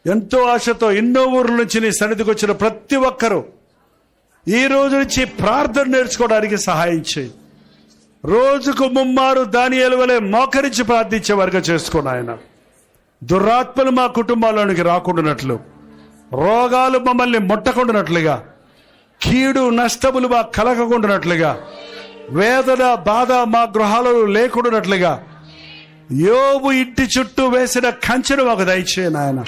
[SPEAKER 1] ఎంతో ఆశతో ఎన్నో ఊర్ల నుంచి నీ సన్నిధికి వచ్చిన ప్రతి ఒక్కరూ ఈ రోజు నుంచి ప్రార్థన నేర్చుకోవడానికి సహాయం చేయి. రోజుకు ముమ్మారు దానియేలు వలె మోకరించి ప్రార్థించే వర్గం చేసుకోను ఆయన. దురాత్మలు మా కుటుంబాల్లోనికి రాకుండానట్లు, రోగాలు మమ్మల్ని ముట్టకుండానట్లుగా, కీడు నష్టములు మా కలగకుండానట్లుగా, వేదన బాధ మా గృహాలలో లేకుండానట్లుగా యోబు ఇంటి చుట్టూ వేసిన కంచెను మాకు దయచేయను ఆయన.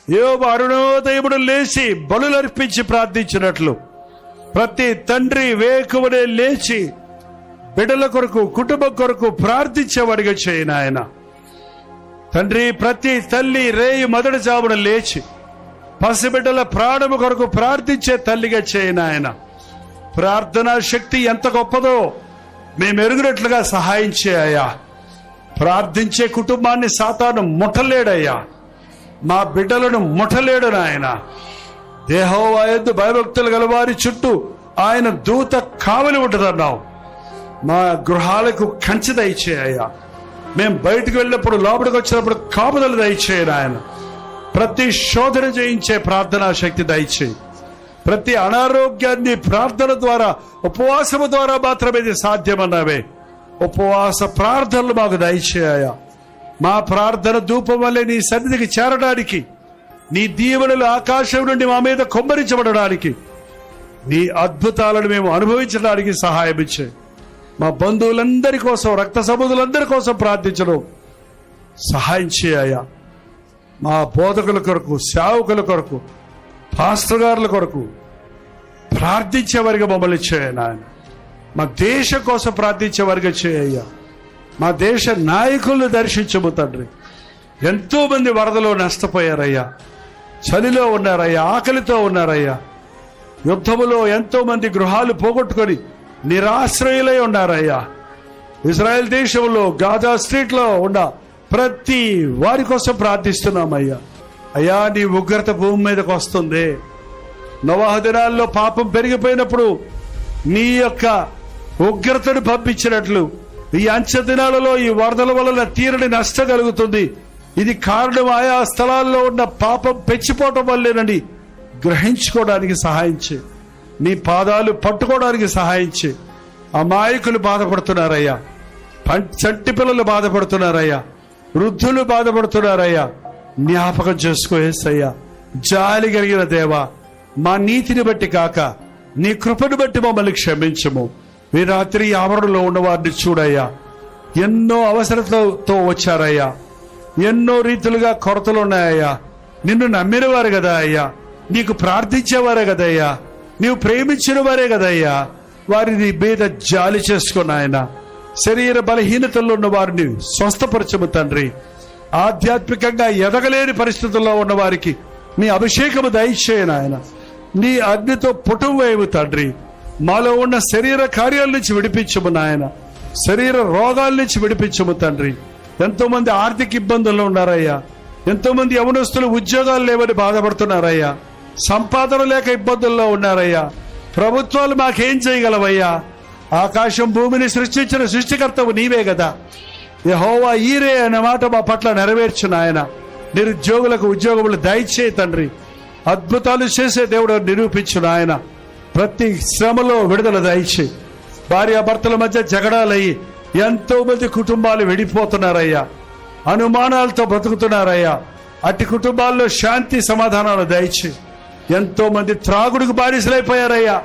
[SPEAKER 1] యోబు అరుణోదయముడు లేచి బలులర్పించి ప్రార్థించినట్లు ప్రతి తండ్రి వేకువనే లేచి బిడ్డల కొరకు కుటుంబం కొరకు ప్రార్థించేవాడిగా చేయను ఆయన. తండ్రి ప్రతి తల్లి రేయి మొదటి జామున లేచి పసిబిడ్డల ప్రాణము కొరకు ప్రార్థించే తల్లిగా చేయను ఆయన. ప్రార్థనా శక్తి ఎంత గొప్పదో మేము ఎరుగునట్లుగా సహాయం చేయ్యా. ప్రార్థించే కుటుంబాన్ని సాతాను ముట్టలేడయ్యా. మా బిడ్డలను ముట్టలేడు నాయన. యెహోవా యందు భయభక్తులు గలవారి చుట్టూ ఆయన దూత కావలి ఉంటుందన్నావు. మా గృహాలకు కంచె దయచేయ్యా. మేము బయటకు వెళ్ళినప్పుడు లోపలికి వచ్చినప్పుడు కాపుదలు దయచేయను ఆయన. ప్రతి శోధన చేయించే ప్రార్థనా శక్తి దయచేయి. ప్రతి అనారోగ్యాన్ని ప్రార్థన ద్వారా, ఉపవాసము ద్వారా మాత్రమే ఇది సాధ్యమన్నావే. ఉపవాస ప్రార్థనలు మాకు దయచేయ్యా. మా ప్రార్థన ధూపం వల్లే నీ సన్నిధికి చేరడానికి, నీ దీవెనలు ఆకాశం నుండి మా మీద కుమ్మరించబడడానికి, నీ అద్భుతాలను మేము అనుభవించడానికి సహాయం ఇచ్చే. మా బంధువులందరి కోసం, రక్త సంబంధులందరి కోసం ప్రార్థించడం సహాయం చేయ్యా. మా బోధకుల కొరకు, సేవకుల కొరకు, పాస్టర్ గారుల కొరకు ప్రార్థించేవారిగా మమ్మల్ని చేయను ఆయన. మా దేశం కోసం ప్రార్థించేవారిగా చేయ్యా. మా దేశ నాయకులను దర్శించము తండ్రి. ఎంతో మంది వరదలో నష్టపోయారయ్యా. చలిలో ఉన్నారయ్యా, ఆకలితో ఉన్నారయ్యా. యుద్ధములో ఎంతో మంది గృహాలు పోగొట్టుకొని నిరాశ్రయులై ఉన్నారయ్యా. ఇజ్రాయెల్ దేశంలో గాజా స్ట్రీట్ లో ఉన్న ప్రతి వారి కోసం ప్రార్థిస్తున్నామయ్యా. అయ్యా, నీ ఉగ్రత భూమి మీదకి వస్తుంది. నోవహు దినాల్లో పాపం పెరిగిపోయినప్పుడు నీ యొక్క ఉగ్రతను పంపించినట్లు ఈ అంచె దినాలలో ఈ వరదల వలన తీరని నష్టం కలుగుతుంది. ఇది కారణం ఆయా స్థలాల్లో ఉన్న పాపం పెంచిపోవటం వల్లేనని గ్రహించుకోవడానికి సహాయం చేయి. నీ పాదాలు పట్టుకోవడానికి సహాయం చేయి. అమాయకులు బాధపడుతున్నారయ్యా, చంటి పిల్లలు బాధపడుతున్నారయ్యా, వృద్ధులు బాధపడుతున్నారయ్యా. జ్ఞాపకం చేసుకో యేసయ్యా. జాలి కలిగిన దేవా, మా నీతిని బట్టి కాక నీ కృపను బట్టి మమ్మల్ని క్షమించము. ఈ రాత్రి ఆవరణలో ఉన్న వారిని చూడయ్యా. ఎన్నో అవసరతలతో వచ్చారయ్యా, ఎన్నో రీతులుగా కొరతలు ఉన్నాయ్యా. నిన్ను నమ్మిన వారు కదా అయ్యా, నీకు ప్రార్థించేవారే కదయ్యా, నీవు ప్రేమించిన వారే కదయ్యా. వారిని మీద జాలి చేసుకున్న ఆయన. శరీర బలహీనతల్లో ఉన్న వారిని స్వస్థపరచము తండ్రి. ఆధ్యాత్మికంగా ఎదగలేని పరిస్థితుల్లో ఉన్న వారికి నీ అభిషేకము దయచేయను ఆయన. నీ అగ్నితో పుటం వేయము తండ్రి. మాలో ఉన్న శరీర కార్యాల నుంచి విడిపించము నాయన. శరీర రోగాల నుంచి విడిపించము తండ్రి. ఎంతో మంది ఆర్థిక ఇబ్బందుల్లో ఉన్నారయ్యా. ఎంతో మంది యవనస్తులు ఉద్యోగాలు లేవని బాధపడుతున్నారయ్యా. సంపాదన లేక ఇబ్బందుల్లో ఉన్నారయ్యా. ప్రభుత్వాలు మాకేం చేయగలవయ్యా? ఆకాశం భూమిని సృష్టించిన సృష్టికర్తవు నీవే కదా. యెహోవా ఈరే అనే మాట మా పట్ల నెరవేర్చు నాయన. నిరుద్యోగులకు ఉద్యోగములు దయచేయి తండ్రి. అద్భుతాలు చేసే దేవుడు నిరూపించు నాయన. ప్రతి శ్రమలో విడుదల దయచేయి. భార్యాభర్తల మధ్య జగడాలయ్యి ఎంతో మంది కుటుంబాలు విడిపోతున్నారయ్యా. అనుమానాలతో బ్రతుకుతున్నారయ్యా. అట్టి కుటుంబాల్లో శాంతి సమాధానాలు దయచేయి. ఎంతో మంది త్రాగుడికి బానిసలైపోయారయ్యా.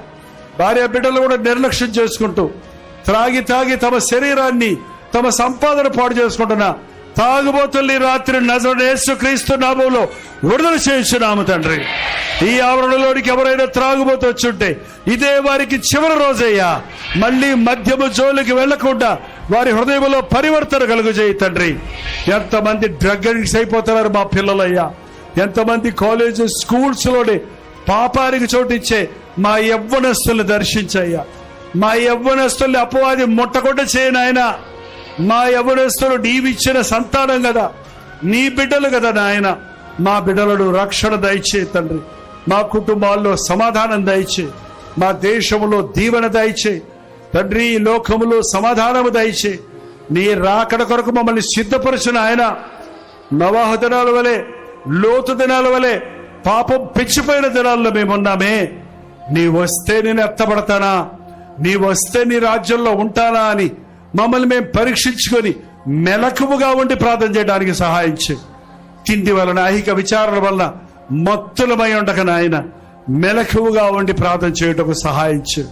[SPEAKER 1] భార్య బిడ్డలు కూడా నిర్లక్ష్యం చేసుకుంటూ త్రాగి తమ శరీరాన్ని, తమ సంపాదన పాడు చేసుకుంటున్నా తాగుబోతుల్ని రాత్రి నజరేయుడైన యేసుక్రీస్తు నామములో విడుదల చేయించున్నాము తండ్రి. ఈ ఆవరణలోనికి ఎవరైనా త్రాగుబోతు వచ్చుంటే ఇదే వారికి చివరి రోజయ్యా. మళ్ళీ మద్యము జోలికి వెళ్లకుండా వారి హృదయంలో పరివర్తన కలుగజేయి తండ్రి. ఎంతమంది డ్రగ్ అడిక్ట్స్ అయిపోతున్నారు మా పిల్లలయ్యా. ఎంతమంది కాలేజ్ స్కూల్స్ లోనే పాపానికి చోటిచ్చే మా యవ్వనస్తుల్ని దర్శించయ్యా. మా యవ్వనస్తుల్ని అపవాది ముట్టకుండా చేయనాయన. మా యవ్వనస్తులు నీవిచ్చిన సంతానం కదా, నీ బిడ్డలు కదా నాయన. మా బిడ్డలను రక్షణ దయచే తండ్రి. మా కుటుంబాల్లో సమాధానం దయచే. మా దేశంలో దీవెన దయచే తండ్రి. ఈ లోకములో సమాధానము దయచే. నీ రాకడ కొరకు మమ్మల్ని సిద్ధపరచిన ఆయన. నోవహు దినాల వలె, లోతు దినాల వలె పాపం పెంచిపోయిన దినాల్లో మేమున్నామే. నీ వస్తే నేను ఎత్తబడతానా, నీ వస్తే నీ రాజ్యంలో ఉంటానా అని మమ్మల్ని మేము పరీక్షించుకొని మెలకువగా ఉండి ప్రార్థన చేయడానికి సహాయం చేయి. తిండి వలన, ఐహిక విచారణ వలన మత్తులమై ఉండక నాయన మెలకువగా ఉండి ప్రార్థన చేయటకు సహాయం చేయి.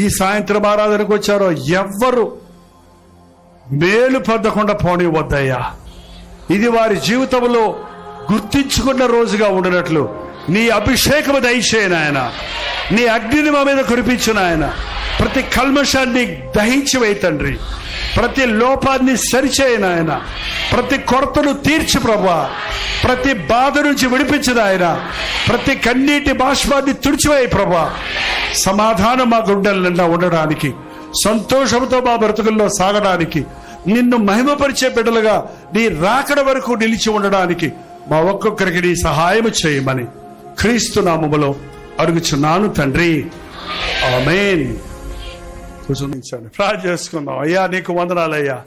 [SPEAKER 1] ఈ సాయంత్రం ఆరాధనకు వచ్చారో ఎవ్వరు మేలు పొందకుండా పోనివద్దయ్యా. ఇది వారి జీవితంలో గుర్తించుకున్న రోజుగా ఉండినట్లు నీ అభిషేకము దయచేయను ఆయన. నీ అగ్నిని మా మీద కురిపించిన ఆయన. ప్రతి కల్మషాన్ని దహించి వేయి తండ్రి. ప్రతి లోపాన్ని సరిచేయను ఆయన. ప్రతి కొరతను తీర్చి ప్రభువా. ప్రతి బాధ నుంచి విడిపించదు ఆయన. ప్రతి కన్నీటి బాష్పాన్ని తుడిచివేయి ప్రభువా. సమాధానం మా గుండెల నిండా ఉండడానికి, సంతోషంతో మా బ్రతుకుల్లో సాగడానికి, నిన్ను మహిమపరిచే బిడ్డలుగా నీ రాకడ వరకు నిలిచి ఉండడానికి మా ఒక్కొక్కరికి నీ సహాయం చేయమని క్రీస్తు నామములో అడుగుచున్నాను తండ్రి. ఆమేన్. కూర్చొని ప్రార్థన చేసుకుందాం. అయ్యా నీకు వందనాలయ్యా.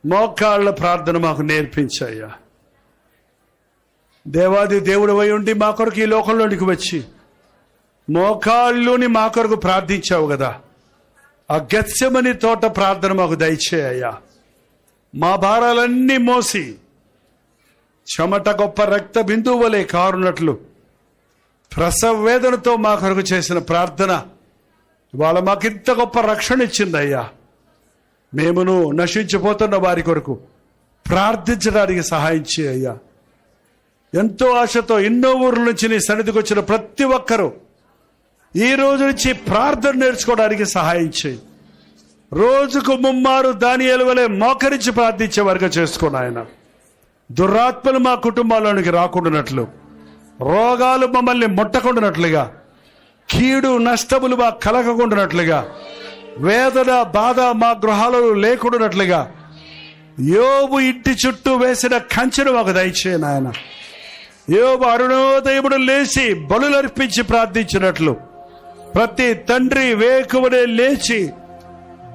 [SPEAKER 1] మోకాళ్ళ ప్రార్థన మాకు నేర్పించయ్యా. దేవాది దేవుడు అయి ఉండి మా కొరకు ఈ లోకంలోనికి వచ్చి మోకాళ్ళుని మా కొరకు ప్రార్థించావు కదా. ఆ గెత్సెమని తోట ప్రార్థన మాకు దయచేయ్యా. మా భారాలన్నీ మోసి చెమట గొప్ప రక్త బిందువు వలె కారునట్లు ప్రసవ వేదనతో మా కొరకు చేసిన ప్రార్థన ఇవాళ మాకింత గొప్ప రక్షణ ఇచ్చిందయ్యా. మేమును నశించిపోతున్న వారి కొరకు ప్రార్థించడానికి సహాయం చేయ్యా. ఎంతో ఆశతో ఎన్నో ఊర్ల నుంచి నీ సన్నిధికి వచ్చిన ప్రతి ఒక్కరూ ఈ రోజు నుంచి ప్రార్థన నేర్చుకోవడానికి సహాయం చేయి. రోజుకు ముమ్మారు దానియేలు వలె మోకరించి ప్రార్థించే వారుగా చేసుకోను ఆయన. దురాత్మలు మా కుటుంబాల్లోనికి రాకుండానట్లు రోగాలు మమ్మల్ని ముట్టకుండానట్లుగా, కీడు నష్టములు మా కలగకుండానట్లుగా, వేదన బాధ మా గృహాలలో లేకుండానట్లుగా యోబు ఇంటి చుట్టూ వేసిన కంచెను మాకు దయచేయి నాయన. యోబు అరుణోదయముడు లేచి బలులర్పించి ప్రార్థించినట్లు ప్రతి తండ్రి వేకువనే లేచి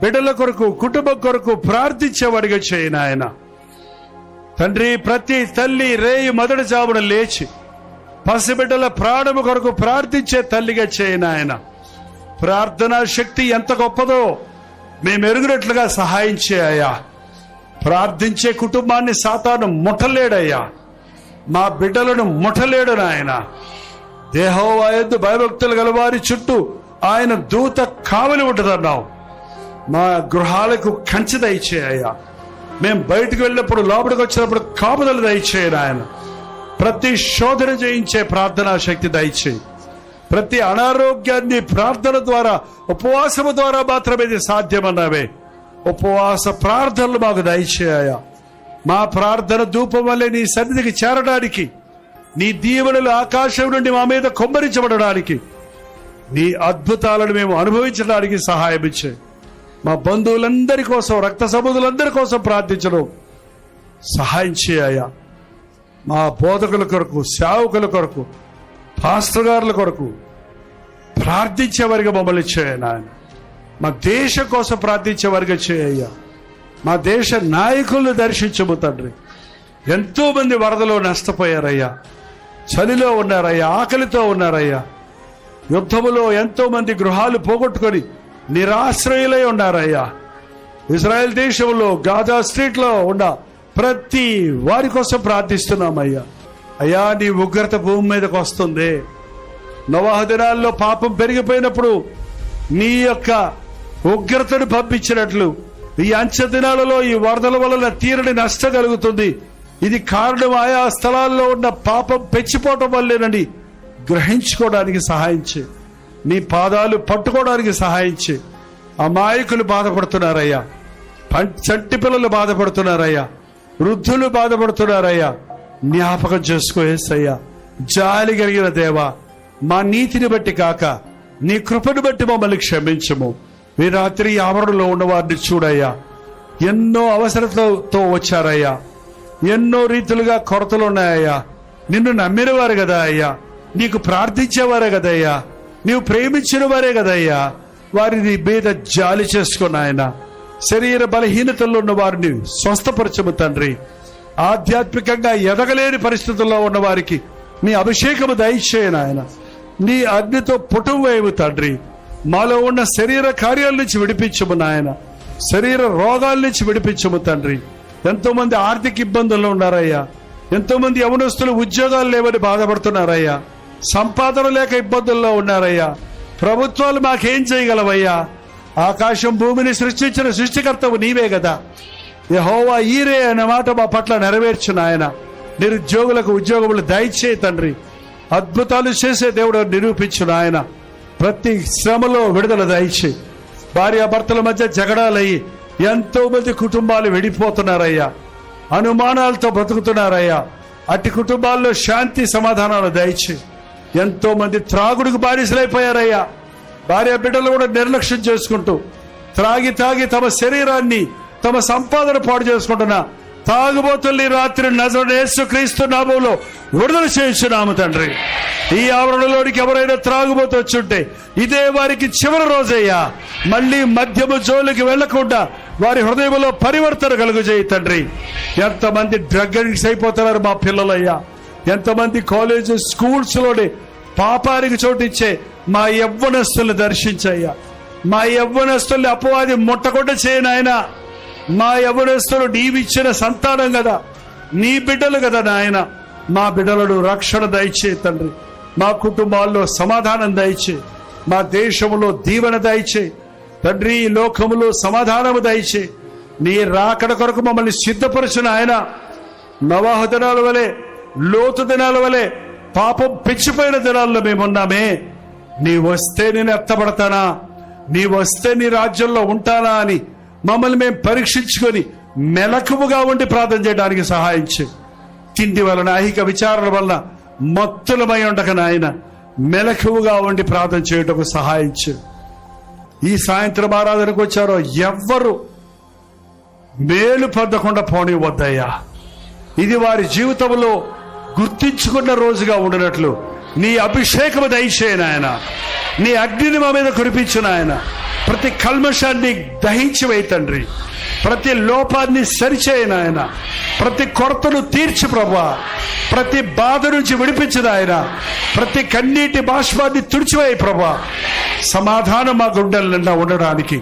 [SPEAKER 1] బిడ్డల కొరకు, కుటుంబం కొరకు ప్రార్థించేవాడిగా చేయి నాయన. తండ్రి, ప్రతి తల్లి రేయి మొదటి జామున లేచి పసిబిడ్డల ప్రాణము కొరకు ప్రార్థించే తల్లిగా చేయి నాయన. ప్రార్థనా శక్తి ఎంత గొప్పదో మేము ఎరుగునట్లుగా సహాయం చేయ్యా. ప్రార్థించే కుటుంబాన్ని సాతాను ముట్టలేడయ్యా, మా బిడ్డలను ముట్టలేడు నాయన. యెహోవా యందు భయభక్తులు గల వారి చుట్టూ ఆయన దూత కావలి ఉంటుందన్నావు. మా గృహాలకు కంచె దయచేయ్యా. మేము బయటకు వెళ్ళినప్పుడు, లోపలికి వచ్చినప్పుడు కాపుదలు దయచేయను ఆయన. ప్రతి శోధన చేయించే ప్రార్థనా శక్తి దయచేయి. ప్రతి అనారోగ్యాన్ని ప్రార్థన ద్వారా, ఉపవాసము ద్వారా మాత్రమే ఇది సాధ్యమన్నావే. ఉపవాస ప్రార్థనలు మాకు దయచేయ్యా. మా ప్రార్థన ధూపం వల్లే నీ సన్నిధికి చేరడానికి, నీ దీవెనలు ఆకాశం నుండి మా మీద కుమ్మరించబడడానికి, నీ అద్భుతాలను మేము అనుభవించడానికి సహాయం ఇచ్చే. మా బంధువులందరి కోసం, రక్త సంబంధులందరి కోసం ప్రార్థించడం సహాయం చేయ్యా. మా బోధకుల కొరకు, సేవకుల కొరకు, పాస్టర్ గారుల కొరకు ప్రార్థించేవారిగా మమ్మల్ని చేయను ఆయన. మా దేశం కోసం ప్రార్థించేవారిగా చేయ్యా. మా దేశ నాయకులను దర్శించము తండ్రి. ఎంతో మంది వరదలో నష్టపోయారయ్యా, చలిలో ఉన్నారయ్యా, ఆకలితో ఉన్నారయ్యా. యుద్ధములో ఎంతో మంది గృహాలు పోగొట్టుకొని నిరాశ్రయులై ఉన్నారయ్యా. ఇజ్రాయెల్ దేశంలో గాజా స్ట్రీట్ లో ఉన్న ప్రతి వారి కోసం ప్రార్థిస్తున్నామయ్యా. అయ్యా, నీ ఉగ్రత భూమి మీదకి వస్తుంది. నోవహు దినాల్లో పాపం పెరిగిపోయినప్పుడు నీ యొక్క ఉగ్రతను పంపించినట్లు ఈ అంచె దినాలలో ఈ వరదల వలన తీరని నష్టం కలుగుతుంది. ఇది కారణం ఆయా స్థలాల్లో ఉన్న పాపం పెంచిపోవటం వల్లేనని గ్రహించుకోవడానికి సహాయం చేయి. నీ పాదాలు పట్టుకోవడానికి సహాయం చేయి. అమాయకులు బాధపడుతున్నారయ్యా, చంటి పిల్లలు బాధపడుతున్నారయ్యా, వృద్ధులు బాధపడుతున్నారయ్యా. జ్ఞాపకం చేసుకోయేసయ్యా. జాలి కలిగిన దేవా, మా నీతిని బట్టి కాక నీ కృపను బట్టి మమ్మల్ని క్షమించము. ఈ రాత్రి ఆవరణలో ఉన్న వారిని చూడయ్యా. ఎన్నో అవసరతలతో వచ్చారయ్యా, ఎన్నో రీతులుగా కొరతలు ఉన్నాయ్యా. నిన్ను నమ్మిన వారు కదా అయ్యా, నీకు ప్రార్థించేవారే కదయ్యా, నీవు ప్రేమించిన వారే కదయ్యా. వారిని మీద జాలి చేసుకున్న ఆయన. శరీర బలహీనతల్లో ఉన్న వారిని స్వస్థపరచము తండ్రి. ఆధ్యాత్మికంగా ఎదగలేని పరిస్థితుల్లో ఉన్న వారికి నీ అభిషేకము దయచేయను ఆయన. నీ అగ్నితో పుటం వేయము తండ్రి. మాలో ఉన్న శరీర కార్యాల నుంచి విడిపించము నాయన. శరీర రోగాల నుంచి విడిపించము తండ్రి. ఎంతో మంది ఆర్థిక ఇబ్బందుల్లో ఉన్నారయ్యా. ఎంతో మంది యవనస్తులు ఉద్యోగాలు లేవని బాధపడుతున్నారయ్యా. సంపాదన లేక ఇబ్బందుల్లో ఉన్నారయ్యా. ప్రభుత్వాలు మాకేం చేయగలవయ్యా? ఆకాశం భూమిని సృష్టించిన సృష్టికర్తవు నీవే కదా. యెహోవా ఈరే అనే మాట మా పట్ల నెరవేర్చు నాయన. నిరుద్యోగులకు ఉద్యోగములు దయచేయి తండ్రి. అద్భుతాలు చేసే దేవుడు నిరూపించు నాయన. ప్రతి శ్రమలో విడుదల దయచేయి. భార్యాభర్తల మధ్య జగడాలయ్యి ఎంతో మంది కుటుంబాలు విడిపోతున్నారయ్యా. అనుమానాలతో బ్రతుకుతున్నారయ్యా. అట్టి కుటుంబాల్లో శాంతి సమాధానాలు దయచేయి. ఎంతో మంది త్రాగుడికి బానిసలైపోయారయ్యా. భార్య బిడ్డలు కూడా నిర్లక్ష్యం చేసుకుంటూ త్రాగి తమ శరీరాన్ని, తమ సంపాదన పాడు చేసుకుంటున్నా తాగుబోతుల్ని రాత్రి నజరేయుడైన యేసుక్రీస్తు నామములో విడుదల చేయించున్నాము తండ్రి. ఈ ఆవరణలోనికి ఎవరైనా త్రాగుబోతు వచ్చుంటే ఇదే వారికి చివరి రోజయ్యా. మళ్ళీ మద్యము జోలికి వెళ్లకుండా వారి హృదయంలో పరివర్తన కలుగజేయి తండ్రి. ఎంతమంది డ్రగ్ అడిక్ట్స్ అయిపోతున్నారు మా పిల్లలయ్యా. ఎంతమంది కాలేజ్ స్కూల్స్ లోనే పాపానికి చోటిచ్చే మా యవ్వనస్తుల్ని దర్శించయ్యా. మా యవ్వనస్తుల్ని అపవాది ముట్టకుండా చేయనాయన. మా యవ్వనస్తులు నీవిచ్చిన సంతానం కదా, నీ బిడ్డలు కదా నాయన. మా బిడ్డలను రక్షణ దయచే తండ్రి. మా కుటుంబాల్లో సమాధానం దయచే. మా దేశంలో దీవెన దయచే తండ్రి. ఈ లోకములో సమాధానము దయచే. నీ రాకడ కొరకు మమ్మల్ని సిద్ధపరచిన ఆయన. నోవహు దినాల వలె, లోతు దినాల వలె పాపం పెంచిపోయిన దినాల్లో మేమున్నామే. నీ వస్తే నేను ఎత్తబడతానా, నీ వస్తే నీ రాజ్యంలో ఉంటానా అని మమ్మల్ని మేము పరీక్షించుకొని మెలకువగా ఉండి ప్రార్థన చేయడానికి సహాయం చేయి. తిండి వలన, ఐహిక విచారణ వలన మత్తులమై ఉండక నాయన మెలకువగా ఉండి ప్రార్థన చేయటకు సహాయించు. ఈ సాయంత్రం ఆరాధనకు వచ్చారో ఎవ్వరు మేలు పొందకుండా పోనివద్దయ్యా. ఇది వారి జీవితంలో గుర్తించుకున్న రోజుగా ఉండినట్లు నీ అభిషేకము దయచేయను ఆయన. నీ అగ్నిని మా మీద కురిపించు నాయన. ప్రతి కల్మషాన్ని దహించి వేయి తండ్రి. ప్రతి లోపాన్ని సరిచేయను ఆయన. ప్రతి కొరతను తీర్చి ప్రభువా. ప్రతి బాధ నుంచి విడిపించదు ఆయన. ప్రతి కన్నీటి బాష్పాన్ని తుడిచివేయి ప్రభువా. సమాధానం మా గుండెల నిండా ఉండడానికి,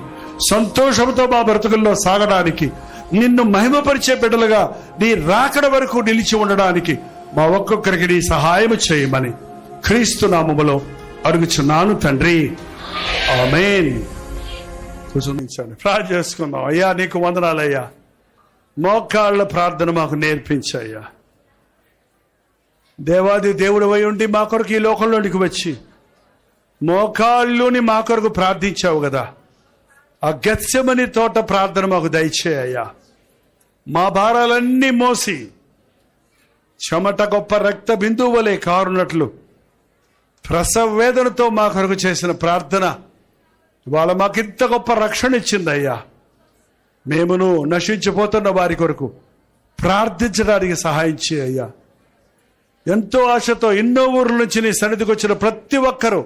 [SPEAKER 1] సంతోషంతో మా బ్రతుకుల్లో సాగడానికి, నిన్ను మహిమపరిచే బిడ్డలుగా నీ రాకడ వరకు నిలిచి ఉండడానికి మా ఒక్కొక్కరికి నీ సహాయం చేయమని క్రీస్తు నామములో అడుగుచున్నాను తండ్రి. ఆమేన్. కూర్చొని ప్రార్థన చేసుకుందాం. అయ్యా నీకు వందనాలయ్యా. మోకాళ్ళ ప్రార్థన మాకు నేర్పించయ్యా. దేవాది దేవుడు అయి ఉండి మా కొరకు ఈ లోకంలోనికి వచ్చి మోకాళ్ళుని మా కొరకు ప్రార్థించావు కదా. ఆ గెత్సెమని తోట ప్రార్థన మాకు దయచేయ్యా. మా భారాలన్నీ మోసి చెమట గొప్ప రక్త బిందువు వలె కారునట్లు ప్రసవ వేదనతో మా కొరకు చేసిన ప్రార్థన ఇవాళ మాకింత గొప్ప రక్షణ ఇచ్చిందయ్యా. మేమును నశించిపోతున్న వారి కొరకు ప్రార్థించడానికి సహాయం చేయ్యా. ఎంతో ఆశతో ఎన్నో ఊర్ల నుంచి నీ సన్నిధికి వచ్చిన ప్రతి ఒక్కరూ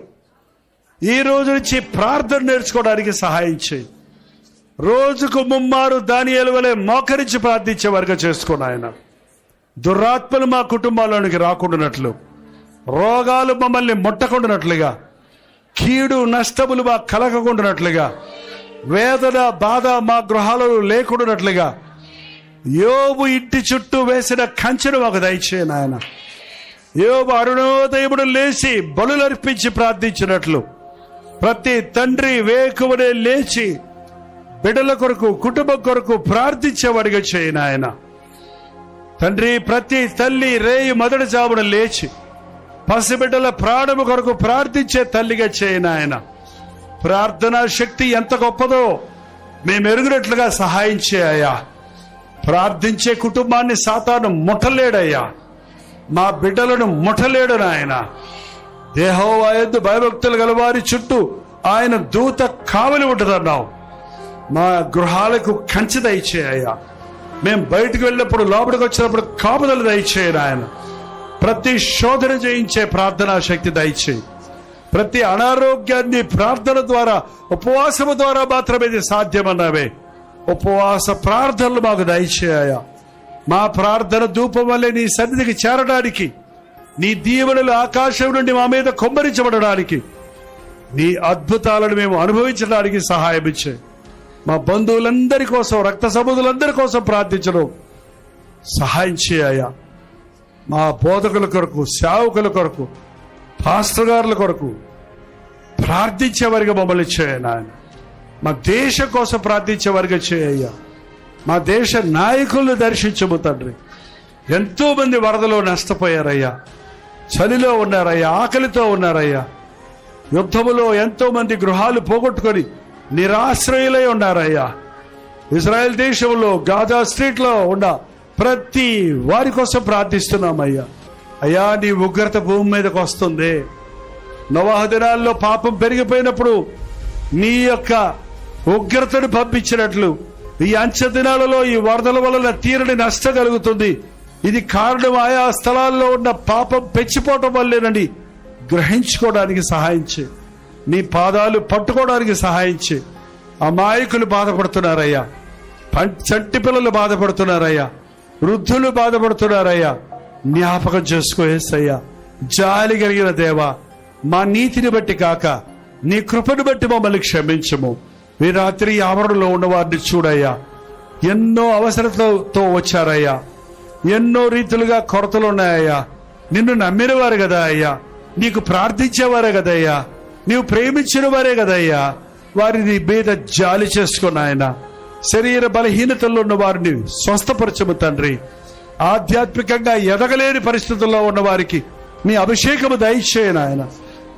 [SPEAKER 1] ఈ రోజు నుంచి ప్రార్థన నేర్చుకోవడానికి సహాయం చేయి. రోజుకు ముమ్మారు దానియేలు వలె మోకరించి ప్రార్థించే వారిగా చేసుకోను ఆయన. దురాత్మలు మా కుటుంబాల్లోనికి రాకుండానట్లు, రోగాలు మమ్మల్ని ముట్టకుండానట్లుగా, కీడు నష్టములు మా కలగకుండానట్లుగా, వేదన బాధ మా గృహాలలో లేకుండానట్లుగా యోబు ఇంటి చుట్టూ వేసిన కంచెను మాకు దయచేయను ఆయన. యోబు అరుణోదయముడు లేచి బలులర్పించి ప్రార్థించినట్లు ప్రతి తండ్రి వేకువనే లేచి బిడ్డల కొరకు కుటుంబం కొరకు ప్రార్థించేవాడిగా చేయను ఆయన. తండ్రి ప్రతి తల్లి రేయి మొదటి జామున లేచి పసిబిడ్డల ప్రాణము కొరకు ప్రార్థించే తల్లిగా చేయను ఆయన. ప్రార్థనా శక్తి ఎంత గొప్పదో మేము ఎరుగునట్లుగా సహాయం చేయ్యా. ప్రార్థించే కుటుంబాన్ని సాతాను ముట్టలేడయ్యా. మా బిడ్డలను ముట్టలేడు నాయన. యెహోవా యందు భయభక్తులు గల వారి చుట్టూ ఆయన దూత కావలి ఉంటుందన్నావు. మా గృహాలకు కంచె దయచేయ్యా. మేము బయటకు వెళ్ళినప్పుడు లోపలికి వచ్చినప్పుడు కాపుదలు దయచేయను ఆయన. ప్రతి శోధన చేయించే ప్రార్థనా శక్తి దయచేయి. ప్రతి అనారోగ్యాన్ని ప్రార్థన ద్వారా, ఉపవాసము ద్వారా మాత్రమే ఇది సాధ్యమన్నావే. ఉపవాస ప్రార్థనలు మాకు దయచేయ్యా. మా ప్రార్థన ధూపం వల్లే నీ సన్నిధికి చేరడానికి, నీ దీవెనలు ఆకాశం నుండి మా మీద కుమ్మరించబడడానికి, నీ అద్భుతాలను మేము అనుభవించడానికి సహాయం ఇచ్చే. మా బంధువులందరి కోసం, రక్త సముద్రులందరి కోసం ప్రార్థించడం సహాయం చేయ్యా. మా బోధకుల కొరకు, సేవకుల కొరకు, పాస్టర్ గారుల కొరకు ప్రార్థించేవారిగా మమ్మల్ని చేయను ఆయన. మా దేశం కోసం ప్రార్థించేవారిగా చేయ్యా. మా దేశ నాయకులను దర్శించము తండ్రి. ఎంతో మంది వరదలో నష్టపోయారయ్యా, చలిలో ఉన్నారయ్యా, ఆకలితో ఉన్నారయ్యా. యుద్ధములో ఎంతో మంది గృహాలు పోగొట్టుకొని నిరాశ్రయులై ఉన్నారయ్యా. ఇజ్రాయెల్ దేశంలో గాజా స్ట్రీట్ లో ఉన్న ప్రతి వారి కోసం ప్రార్థిస్తున్నామయ్యా. అయ్యా నీ ఉగ్రత భూమి మీదకి వస్తుంది. నోవహు దినాల్లో పాపం పెరిగిపోయినప్పుడు నీ యొక్క ఉగ్రతను పంపించినట్లు ఈ అంచె దినాలలో ఈ వరదల వలన తీరని నష్టం కలుగుతుంది. ఇది కారణం ఆయా స్థలాల్లో ఉన్న పాపం పెంచిపోవటం వల్లేనని గ్రహించుకోవడానికి సహాయం చేయి. నీ పాదాలు పట్టుకోవడానికి సహాయం చేయి. అమాయకులు బాధపడుతున్నారయ్యా, చంటి పిల్లలు బాధపడుతున్నారయ్యా, వృద్ధులు బాధపడుతున్నారయ్యా. జ్ఞాపకం చేసుకోయేసయ్యా. జాలి కలిగిన దేవా, మా నీతిని బట్టి కాక నీ కృపను బట్టి మమ్మల్ని క్షమించము. ఈ రాత్రి ఆవరణలో ఉన్న వారిని చూడయ్యా. ఎన్నో అవసరతలతో వచ్చారయ్యా, ఎన్నో రీతులుగా కొరతలు ఉన్నాయ్యా. నిన్ను నమ్మిన వారు కదా అయ్యా, నీకు ప్రార్థించేవారే కదయ్యా, నీవు ప్రేమించిన వారే కదయ్యా. వారిని మీద జాలి చేసుకున్న ఆయన. శరీర బలహీనతల్లో ఉన్న వారిని స్వస్థపరచము తండ్రి. ఆధ్యాత్మికంగా ఎదగలేని పరిస్థితుల్లో ఉన్న వారికి నీ అభిషేకము దయచేయను ఆయన.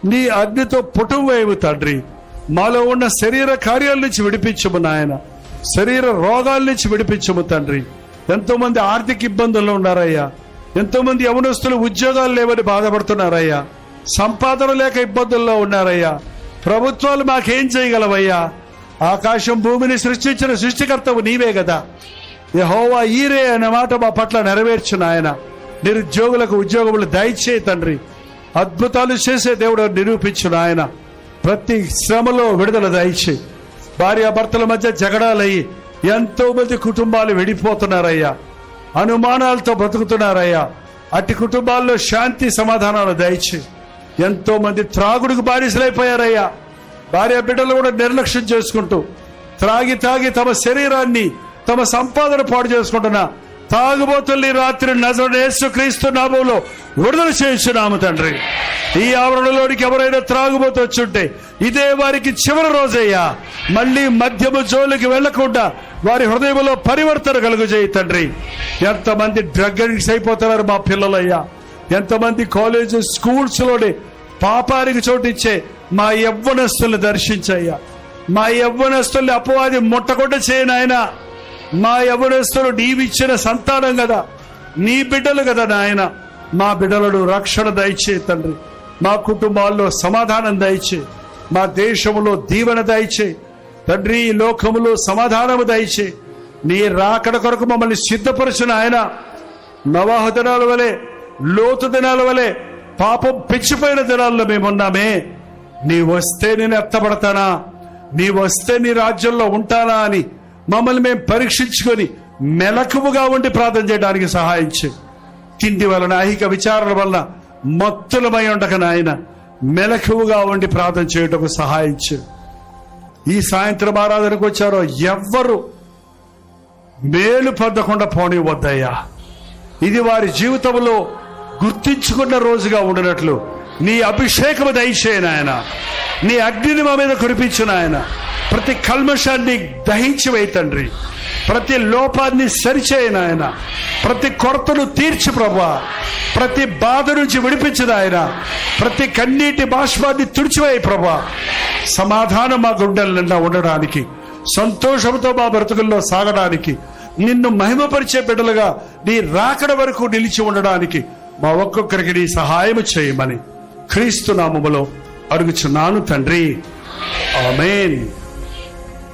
[SPEAKER 1] నీ అగ్నితో పుటం వేయము తండ్రి. మాలో ఉన్న శరీర కార్యాల నుంచి విడిపించము నాయన. శరీర రోగాల నుంచి విడిపించము తండ్రి. ఎంతో మంది ఆర్థిక ఇబ్బందుల్లో ఉన్నారయ్యా. ఎంతో మంది యవనస్తులు ఉద్యోగాలు లేవని బాధపడుతున్నారయ్యా. సంపాదన లేక ఇబ్బందుల్లో ఉన్నారయ్యా. ప్రభుత్వాలు మాకేం చేయగలవయ్యా? ఆకాశం భూమిని సృష్టించిన సృష్టికర్తవు నీవే కదా. యెహోవా ఈరే అనే మాట మా పట్ల నెరవేర్చు నాయన. నిరుద్యోగులకు ఉద్యోగములు దయచేయి తండ్రి. అద్భుతాలు చేసే దేవుడు నిరూపించు నాయన. ప్రతి శ్రమలో విడుదల దయచేయి. భార్యాభర్తల మధ్య జగడాలయ్యి ఎంతో మంది కుటుంబాలు విడిపోతున్నారయ్యా. అనుమానాలతో బ్రతుకుతున్నారయ్యా. అట్టి కుటుంబాల్లో శాంతి సమాధానాలు దయచేయి. ఎంతో మంది త్రాగుడికి బానిసలైపోయారయ్యా. భార్య బిడ్డలు కూడా నిర్లక్ష్యం చేసుకుంటూ త్రాగి తమ శరీరాన్ని తమ సంపాదన పాడు చేసుకుంటున్నా తాగుబోతుల్ని రాత్రి నజరేయుడైన యేసుక్రీస్తు నామములో విడుదల చేయించున్నాము తండ్రి. ఈ ఆవరణలోనికి ఎవరైనా త్రాగుబోతు వచ్చుంటే ఇదే వారికి చివరి రోజయ్యా. మళ్ళీ మద్యము జోలికి వెళ్లకుండా వారి హృదయంలో పరివర్తన కలుగజేయి తండ్రి. ఎంతమంది డ్రగ్ అడిక్ట్స్ అయిపోతున్నారు మా పిల్లలయ్యా. ఎంతమంది కాలేజ్ స్కూల్స్ లోనే పాపానికి చోటిచ్చే మా యవ్వనస్తుల్ని దర్శించయ్యా. మా యవ్వనస్తుల్ని అపవాది ముట్టకుండా చేయనాయన. మా యవ్వనస్తులు నీవిచ్చిన సంతానం కదా, నీ బిడ్డలు కదా నాయన. మా బిడ్డలను రక్షణ దయచే తండ్రి. మా కుటుంబాల్లో సమాధానం దయచే. మా దేశంలో దీవెన దయచే తండ్రి. ఈ లోకములో సమాధానము దయచే. నీ రాకడ కొరకు మమ్మల్ని సిద్ధపరచిన ఆయన. నవాహు దినాల వలె, లోతు దినాల వలె పాపం పెంచిపోయిన దినాల్లో మేమున్నామే. నీ వస్తే నేను ఎత్తబడతానా, నీ వస్తే నీ రాజ్యంలో ఉంటానా అని మమ్మల్ని మేము పరీక్షించుకొని మెలకువగా ఉండి ప్రార్థన చేయడానికి సహాయం చేయి. తిండి వలన ఐహిక విచారణ వలన మత్తులమై ఉండక నాయన మెలకువగా ఉండి ప్రార్థన చేయటకు సహాయం చేయి. ఈ సాయంత్రం ఆరాధనకు వచ్చారో ఎవ్వరు మేలు పొందకుండా పోనివద్దయ్యా. ఇది వారి జీవితంలో గుర్తించుకున్న రోజుగా ఉండినట్లు నీ అభిషేకము దయచేయను ఆయన. నీ అగ్నిని మా మీద కురిపించిన ఆయన. ప్రతి కల్మషాన్ని దహించి వేయి తండ్రి. ప్రతి లోపాన్ని సరిచేయను ఆయన. ప్రతి కొరతను తీర్చి ప్రభువా. ప్రతి బాధ నుంచి విడిపించిన ఆయన. ప్రతి కన్నీటి బాష్పాన్ని తుడిచివేయి ప్రభువా. సమాధానం మా గుండెల నిండా ఉండడానికి, సంతోషంతో మా బ్రతుకుల్లో సాగడానికి, నిన్ను మహిమపరిచే బిడ్డలుగా నీ రాకడ వరకు నిలిచి ఉండడానికి మా ఒక్కొక్కరికి నీ సహాయం చేయమని క్రీస్తు నామములో అడుగుచున్నాను తండ్రి. ఆమేన్.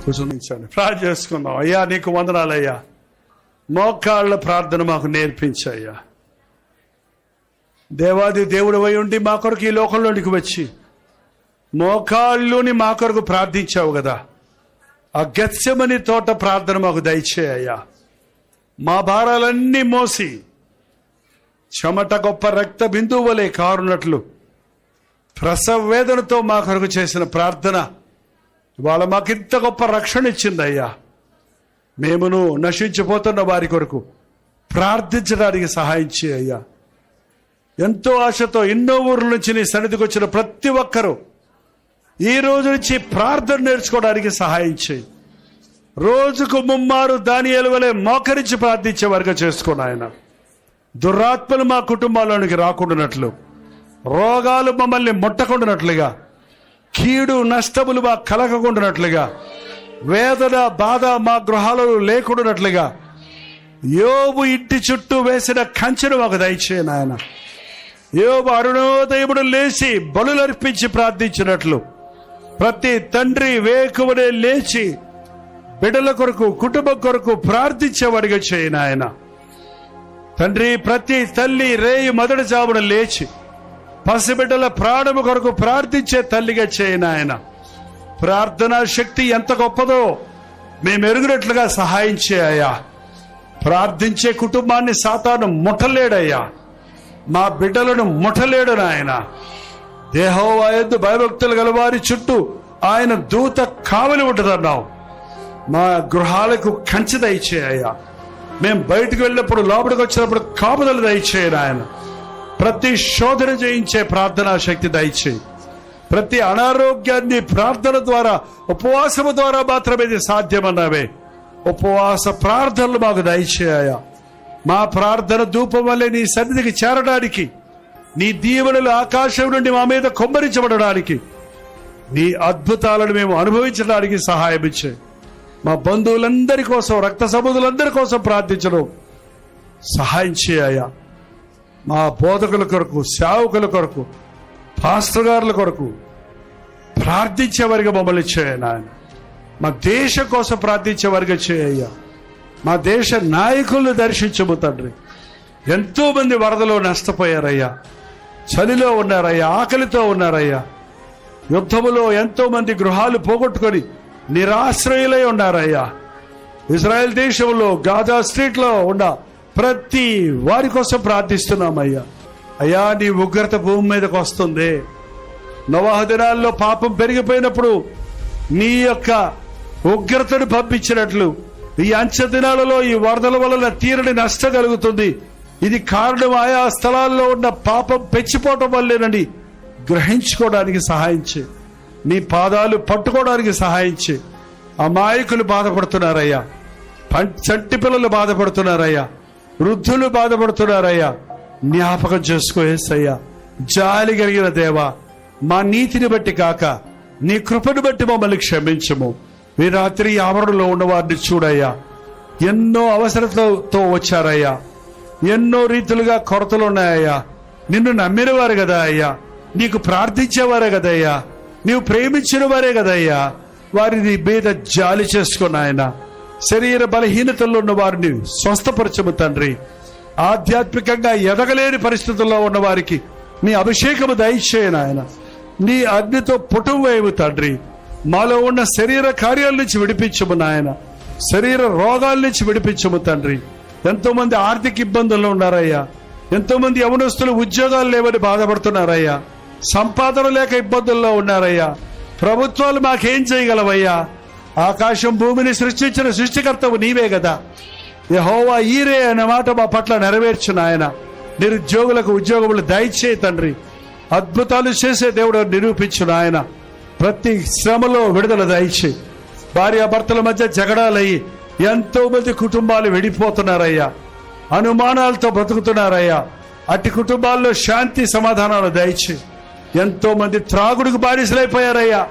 [SPEAKER 1] కూర్చొని ప్రార్థన చేసుకుందాం. అయ్యా నీకు వందనాలయ్యా. మోకాళ్ళ ప్రార్థన మాకు నేర్పించయ్యా. దేవాది దేవుడు అయి ఉండి మా కొరకు ఈ లోకంలోనికి వచ్చి మోకాళ్ళుని మా కొరకు ప్రార్థించావు కదా. ఆ గెత్సెమని తోట ప్రార్థన మాకు దయచేయ్యా. మా భారాలన్నీ మోసి చెమట గొప్ప రక్త బిందువు వలె కారునట్లు ప్రసవ వేదనతో మా కొరకు చేసిన ప్రార్థన ఇవాళ మాకింత గొప్ప రక్షణ ఇచ్చిందయ్యా. మేమును నశించిపోతున్న వారి కొరకు ప్రార్థించడానికి సహాయం చేయ్యా. ఎంతో ఆశతో ఎన్నో ఊర్ల నుంచి నీ సన్నిధికి వచ్చిన ప్రతి ఒక్కరూ ఈ రోజు నుంచి ప్రార్థన నేర్చుకోవడానికి సహాయం చేయి. రోజుకు ముమ్మారు దానియేలు వలె మోకరించి ప్రార్థించే వారిగా చేసుకోను ఆయన. దురాత్మలు మా కుటుంబాల్లోనికి రాకుండానట్లు, రోగాలు మమ్మల్ని ముట్టకుండానట్లుగా, కీడు నష్టములు మా కలగకుండానట్లుగా, వేదన బాధ మా గృహాలలో లేకుండానట్లుగా యోబు ఇంటి చుట్టూ వేసిన కంచెను మాకు దయచేయను ఆయన. యోబు అరుణోదయముడు లేచి బలులర్పించి ప్రార్థించినట్లు ప్రతి తండ్రి వేకువనే లేచి బిడ్డల కొరకు కుటుంబం కొరకు ప్రార్థించేవాడిగా చేయను ఆయన. తండ్రి ప్రతి తల్లి రేయి మొదటి జామున లేచి పసిబిడ్డల ప్రాణము కొరకు ప్రార్థించే తల్లిగా చేయను ఆయన. ప్రార్థనా శక్తి ఎంత గొప్పదో మేము ఎరుగునట్లుగా సహాయం చేయ్యా. ప్రార్థించే కుటుంబాన్ని సాతాను ముట్టలేడయ్యా. మా బిడ్డలను ముట్టలేడు నాయన. యెహోవా యందు భయభక్తులు గల వారి చుట్టూ ఆయన దూత కావలి ఉంటుందన్నావు. మా గృహాలకు కంచె దయచేయ్యా. మేము బయటకు వెళ్ళినప్పుడు లోపలికి వచ్చినప్పుడు కాపుదలు దయచేయను ఆయన. ప్రతి శోధన చేయించే ప్రార్థనా శక్తి దయచేయి. ప్రతి అనారోగ్యాన్ని ప్రార్థన ద్వారా, ఉపవాసము ద్వారా మాత్రమే ఇది సాధ్యమన్నావే. ఉపవాస ప్రార్థనలు మాకు దయచేయ్యా. మా ప్రార్థన ధూపం వల్లే నీ సన్నిధికి చేరడానికి, నీ దీవెనలు ఆకాశం నుండి మా మీద కొమ్మరించబడడానికి, నీ అద్భుతాలను మేము అనుభవించడానికి సహాయం ఇచ్చే. మా బంధువులందరి కోసం, రక్త సముద్రులందరి కోసం ప్రార్థించడం సహాయం చేయ్యా. మా బోధకుల కొరకు, సేవకుల కొరకు, పాస్టర్ గారుల కొరకు ప్రార్థించేవారిగా మమ్మల్ని చేయను ఆయన. మా దేశం కోసం ప్రార్థించేవారిగా చేయయ్యా. మా దేశ నాయకులను దర్శించము తండ్రి. ఎంతో మంది వరదలో నష్టపోయారయ్యా, చలిలో ఉన్నారయ్యా, ఆకలితో ఉన్నారయ్యా. యుద్ధములో ఎంతో మంది గృహాలు పోగొట్టుకొని నిరాశ్రయులై ఉన్నారయ్యా. ఇజ్రాయెల్ దేశంలో గాజా స్ట్రీట్ లో ఉన్న ప్రతి వారి కోసం ప్రార్థిస్తున్నామయ్యా. అయ్యా, నీ ఉగ్రత భూమి మీదకి వస్తుంది. నోవహు దినాల్లో పాపం పెరిగిపోయినప్పుడు నీ యొక్క ఉగ్రతను పంపించినట్లు ఈ అంచె దినాలలో ఈ వరదల వలన తీరని నష్టం కలుగుతుంది. ఇది కారణం ఆయా స్థలాల్లో ఉన్న పాపం పెంచిపోవటం వల్లేనని గ్రహించుకోవడానికి సహాయం చేయి. నీ పాదాలు పట్టుకోవడానికి సహాయం చేయి. అమాయకులు బాధపడుతున్నారయ్యా, చంటి పిల్లలు బాధపడుతున్నారయ్యా, వృద్ధులు బాధపడుతున్నారయ్యా. జ్ఞాపకం చేసుకోయేసయ్యా. జాలి కలిగిన దేవా, మా నీతిని బట్టి కాక నీ కృపను బట్టి మమ్మల్ని క్షమించము. ఈ రాత్రి ఆవరణలో ఉన్న వారిని చూడయ్యా. ఎన్నో అవసరతతో వచ్చారయ్యా, ఎన్నో రీతులుగా కొరతలు ఉన్నాయ్యా. నిన్ను నమ్మిన వారు కదా అయ్యా, నీకు ప్రార్థించేవారే కదయ్యా, నీవు ప్రేమించిన వారే కదయ్యా. వారిని మీద జాలి చేసుకున్న ఆయన. శరీర బలహీనతల్లో ఉన్న వారిని స్వస్థపరచము తండ్రి. ఆధ్యాత్మికంగా ఎదగలేని పరిస్థితుల్లో ఉన్న వారికి నీ అభిషేకము దయచేయను ఆయన. నీ అగ్నితో పుటం వేయము తండ్రి. మాలో ఉన్న శరీర కార్యాల నుంచి విడిపించము నాయన. శరీర రోగాల నుంచి విడిపించము తండ్రి. ఎంతో మంది ఆర్థిక ఇబ్బందుల్లో ఉన్నారయ్యా. ఎంతో మంది యవనస్తులు ఉద్యోగాలు లేవని బాధపడుతున్నారయ్యా. సంపాదన లేక ఇబ్బందుల్లో ఉన్నారయ్యా. ప్రభుత్వాలు మాకేం చేయగలవయ్యా? ఆకాశం భూమిని సృష్టించిన సృష్టికర్తవు నీవే కదా. యెహోవా ఈరే అనే మాట మా పట్ల నెరవేర్చు నాయన. నిరుద్యోగులకు ఉద్యోగములు దయచేయి తండ్రి. అద్భుతాలు చేసే దేవుడు నిరూపించు నాయన. ప్రతి శ్రమలో విడుదల దయచేయి. భార్యాభర్తల మధ్య జగడాలయ్యి ఎంతో మంది కుటుంబాలు విడిపోతున్నారయ్యా. అనుమానాలతో బ్రతుకుతున్నారయ్యా. అట్టి కుటుంబాల్లో శాంతి సమాధానాలు దయచేయి. ఎంతో మంది త్రాగుడికి బానిసలైపోయారయ్యా.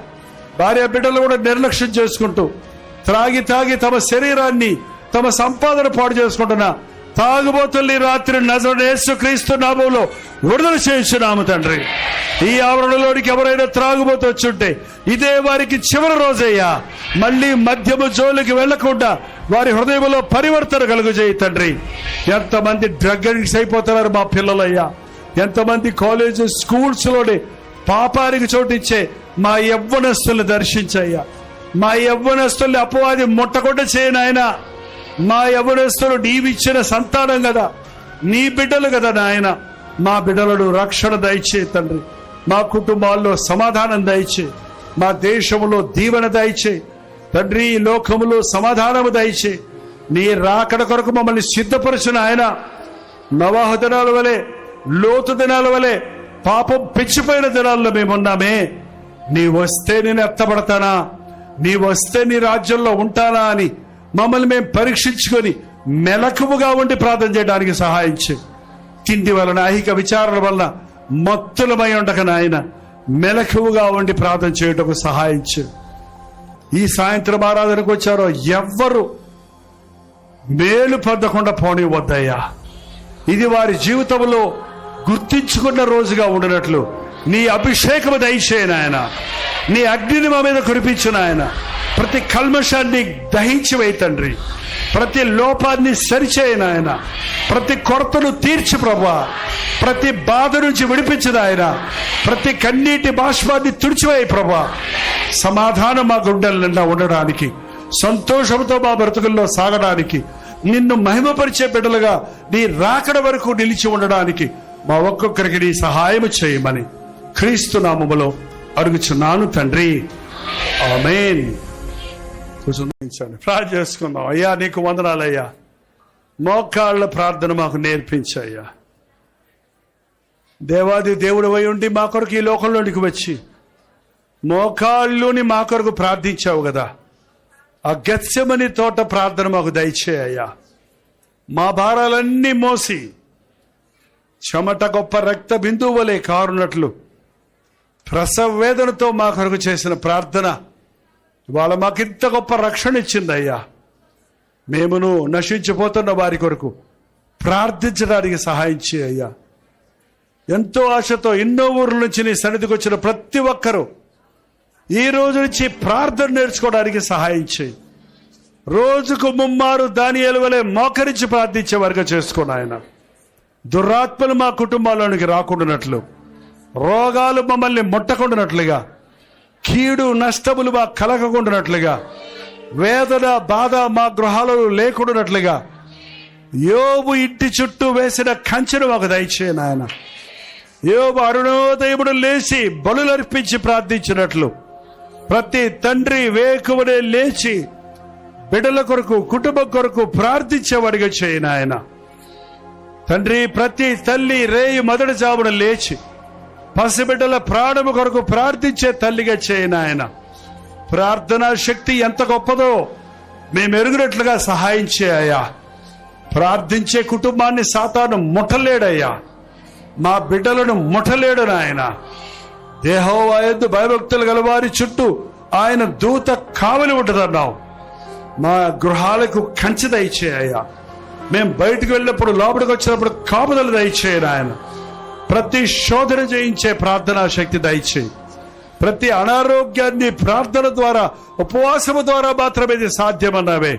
[SPEAKER 1] భార్య బిడ్డలు కూడా నిర్లక్ష్యం చేసుకుంటూ త్రాగి తమ శరీరాన్ని, తమ సంపాదన పాడు చేసుకుంటున్నా తాగుబోతుల్ని రాత్రి నజరేయుడైన యేసుక్రీస్తు నామములో విడుదల చేయించున్నాము తండ్రి. ఈ ఆవరణలోనికి ఎవరైనా త్రాగుబోతు వచ్చుంటే ఇదే వారికి చివరి రోజయ్యా. మళ్ళీ మద్యము జోలికి వెళ్లకుండా వారి హృదయంలో పరివర్తన కలుగజేయి తండ్రి. ఎంతమంది డ్రగ్ అడిక్ట్స్ అయిపోతున్నారు మా పిల్లలయ్యా. ఎంతమంది కాలేజ్ స్కూల్స్ లోనే పాపానికి చోటిచ్చే మా యవ్వనస్తుల్ని దర్శించయ్యా. మా యవ్వనస్తుల్ని అపవాది ముట్టకుండా చేయనాయన. మా యవ్వనస్తులు నీవిచ్చిన సంతానం కదా, నీ బిడ్డలు కదా నాయన. మా బిడ్డలను రక్షణ దయచే తండ్రి. మా కుటుంబాల్లో సమాధానం దయచే. మా దేశంలో దీవెన దయచే తండ్రి. ఈ లోకములో సమాధానము దయచే. నీ రాకడ కొరకు మమ్మల్ని సిద్ధపరచిన ఆయన. నోవహు దినాల వలె, లోతు దినాల వలె పాపం పెంచిపోయిన దినాల్లో మేమున్నామే. నీ వస్తే నేను ఎత్తబడతానా, నీ వస్తే నీ రాజ్యంలో ఉంటానా అని మమ్మల్ని మేము పరీక్షించుకొని మెలకువగా ఉండి ప్రార్థన చేయడానికి సహాయం చేయి. తిండి వలన, ఐహిక విచారణ వలన మత్తులమై ఉండక నాయన మెలకువగా ఉండి ప్రార్థన చేయటకు సహాయం చేయి. ఈ సాయంత్రం ఆరాధనకు వచ్చారో ఎవ్వరు మేలు పొందకుండా పోనివద్దయ్యా. ఇది వారి జీవితంలో గుర్తించుకున్న రోజుగా ఉండినట్లు నీ అభిషేకము దయచేయను ఆయన. నీ అగ్నిని మా మీద కురిపించిన ఆయన. ప్రతి కల్మషాన్ని దహించి వేయి తండ్రి. ప్రతి లోపాన్ని సరిచేయను ఆయన. ప్రతి కొరతను తీర్చి ప్రభువా. ప్రతి బాధ నుంచి విడిపించిన ఆయన. ప్రతి కన్నీటి బాష్పాన్ని తుడిచివేయి ప్రభువా. సమాధానం మా గుండెల నిండా ఉండడానికి, సంతోషంతో మా బ్రతుకుల్లో సాగడానికి, నిన్ను మహిమపరిచే బిడ్డలుగా నీ రాకడ వరకు నిలిచి ఉండడానికి మా ఒక్కొక్కరికి నీ సహాయం చేయమని క్రీస్తు నామములో అడుగుచున్నాను తండ్రి. ఆమేన్. ప్రార్థన చేసుకుందాం. అయ్యా నీకు వందనాలయ్యా. మోకాళ్ళ ప్రార్థన మాకు నేర్పించయ్యా. దేవాది దేవుడు అయి ఉండి మా కొరకు ఈ లోకంలోనికి వచ్చి మోకాళ్ళుని మా కొరకు ప్రార్థించావు కదా. ఆ గెత్సెమని తోట ప్రార్థన మాకు దయచేయ్యా. మా భారాలన్నీ మోసి చెమట గొప్ప రక్త బిందువు వలె కారునట్లు ప్రసవ వేదనతో మా కొరకు చేసిన ప్రార్థన ఇవాళ మాకింత గొప్ప రక్షణ ఇచ్చిందయ్యా. మేమును నశించిపోతున్న వారి కొరకు ప్రార్థించడానికి సహాయం చేయయ్యా. ఎంతో ఆశతో ఎన్నో ఊర్ల నుంచి నీ సన్నిధికి వచ్చిన ప్రతి ఒక్కరూ ఈ రోజు నుంచి ప్రార్థన నేర్చుకోవడానికి సహాయం చేయి. రోజుకు ముమ్మారు దానియేలు వలె మోకరించి ప్రార్థించే వర్గం చేసుకోండి ఆయన. దురాత్మలు మా కుటుంబాల్లోనికి రాకుండానట్లు, రోగాలు మమ్మల్ని ముట్టకుండానట్లుగా, కీడు నష్టములు మా కలగకుండానట్లుగా, వేదన బాధ మా గృహాలలో లేకుండానట్లుగా, యోబు ఇంటి చుట్టూ వేసిన కంచెను మాకు దయచేయి నాయన. యోబు అరుణోదయముడు లేచి బలులర్పించి ప్రార్థించినట్లు ప్రతి తండ్రి వేకువనే లేచి బిడ్డల కొరకు కుటుంబం కొరకు ప్రార్థించేవాడిగా చేయి నాయన. తండ్రి, ప్రతి తల్లి రేయి మొదటి జామున లేచి పసిబిడ్డల ప్రాణము కొరకు ప్రార్థించే తల్లిగా చేయి నాయన. ప్రార్థనా శక్తి ఎంత గొప్పదో మేము ఎరుగునట్లుగా సహాయం చేయ్యా. ప్రార్థించే కుటుంబాన్ని సాతాను ముట్టలేడయ్యా. మా బిడ్డలను ముట్టలేడు నాయన. యెహోవా యందు భయభక్తులు గల వారి చుట్టూ ఆయన దూత కావలి ఉంటుందన్నావు. మా గృహాలకు కంచె దయచేయ్యా. మేము బయటకు వెళ్ళినప్పుడు లోపలికి వచ్చినప్పుడు కాపుదలు దయచేయను ఆయన. ప్రతి శోధన చేయించే ప్రార్థనా శక్తి దయచేయి. ప్రతి అనారోగ్యాన్ని ప్రార్థన ద్వారా, ఉపవాసము ద్వారా మాత్రమే ఇది సాధ్యమన్నావే.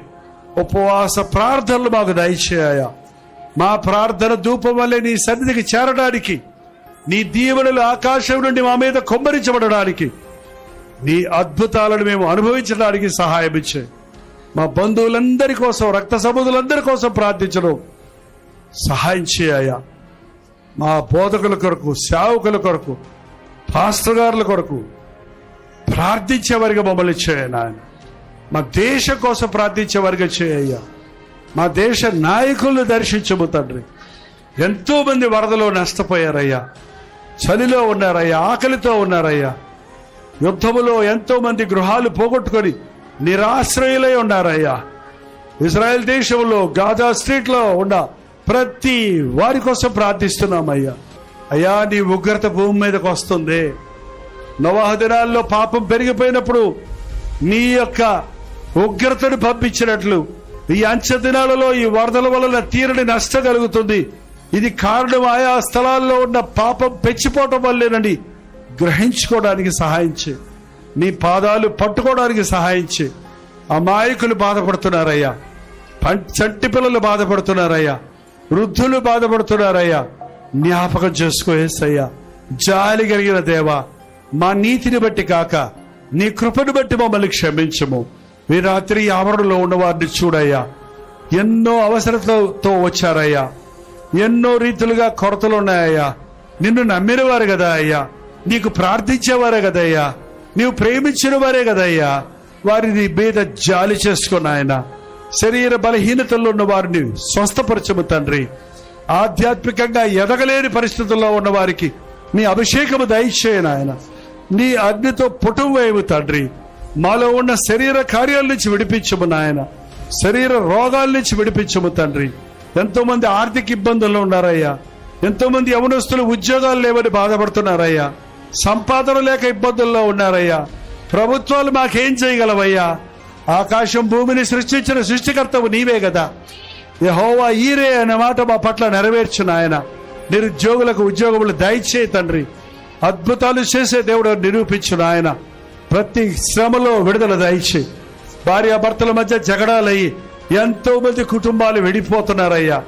[SPEAKER 1] ఉపవాస ప్రార్థనలు మాకు దయచేయ్యా. మా ప్రార్థన ధూపం వల్లే నీ సన్నిధికి చేరడానికి, నీ దీవెనలు ఆకాశం నుండి మా మీద కొమ్మరించబడడానికి, నీ అద్భుతాలను మేము అనుభవించడానికి సహాయం ఇచ్చే. మా బంధువులందరి కోసం, రక్త సంబంధులందరి కోసం ప్రార్థించడం సహాయం చేయ్యా. మా బోధకుల కొరకు, సేవకుల కొరకు, పాస్టర్ గారుల కొరకు ప్రార్థించేవారిగా మమ్మల్ని చేయను ఆయన. మా దేశం కోసం ప్రార్థించేవారిగా చేయ్యా. మా దేశ నాయకులను దర్శించము తండ్రి. ఎంతో మంది వరదలో నష్టపోయారయ్యా, చలిలో ఉన్నారయ్యా, ఆకలితో ఉన్నారయ్యా. యుద్ధములో ఎంతో మంది గృహాలు పోగొట్టుకొని నిరాశ్రయులై ఉన్నారయ్యా. ఇజ్రాయెల్ దేశంలో గాజా స్ట్రీట్ లో ఉన్న ప్రతి వారి కోసం ప్రార్థిస్తున్నామయ్యా. అయ్యా, నీ ఉగ్రత భూమి మీదకి వస్తుంది. నోవహు దినాల్లో పాపం పెరిగిపోయినప్పుడు నీ యొక్క ఉగ్రతను పంపించినట్లు ఈ అంచె దినాలలో ఈ వరదల వలన తీరని నష్టం కలుగుతుంది. ఇది కారణం ఆయా స్థలాల్లో ఉన్న పాపం పెంచిపోవటం వల్లేనని గ్రహించుకోవడానికి సహాయం చేయి. నీ పాదాలు పట్టుకోవడానికి సహాయం చేయి. అమాయకులు బాధపడుతున్నారయ్యా, చంటి పిల్లలు బాధపడుతున్నారయ్యా, వృద్ధులు బాధపడుతున్నారయ్యా. జ్ఞాపకం చేసుకోయేసయ్యా. జాలి కలిగిన దేవా, మా నీతిని బట్టి కాక నీ కృపను బట్టి మమ్మల్ని క్షమించము. ఈ రాత్రి ఆవరణలో ఉన్న వారిని చూడయ్యా. ఎన్నో అవసరతలతో వచ్చారయ్యా, ఎన్నో రీతులుగా కొరతలు ఉన్నాయ్యా. నిన్ను నమ్మిన వారు కదా అయ్యా, నీకు ప్రార్థించేవారే కదయ్యా, నీవు ప్రేమించిన వారే కదయ్యా. వారిని మీద జాలి చేసుకున్న ఆయన. శరీర బలహీనతల్లో ఉన్న వారిని స్వస్థపరచము తండ్రి. ఆధ్యాత్మికంగా ఎదగలేని పరిస్థితుల్లో ఉన్న వారికి నీ అభిషేకము దయచేయను ఆయన. నీ అగ్నితో పుటం వేయము తండ్రి. మాలో ఉన్న శరీర కార్యాల నుంచి విడిపించము నాయన. శరీర రోగాల నుంచి విడిపించము తండ్రి. ఎంతో మంది ఆర్థిక ఇబ్బందుల్లో ఉన్నారయ్యా. ఎంతో మంది యవనస్తులు ఉద్యోగాలు లేవని బాధపడుతున్నారయ్యా. సంపాదన లేక ఇబ్బందుల్లో ఉన్నారయ్యా. ప్రభుత్వాలు మాకేం చేయగలవయ్యా? ఆకాశం భూమిని సృష్టించిన సృష్టికర్తవు నీవే కదా. యెహోవా ఈరే అనే మాట మా పట్ల నెరవేర్చు నాయన. నిరుద్యోగులకు ఉద్యోగములు దయచేయి తండ్రి. అద్భుతాలు చేసే దేవుడు నిరూపించు నాయన. ప్రతి శ్రమలో విడుదల దయచేయి. భార్యాభర్తల మధ్య జగడాలయ్యి ఎంతో మంది కుటుంబాలు విడిపోతున్నారయ్యా.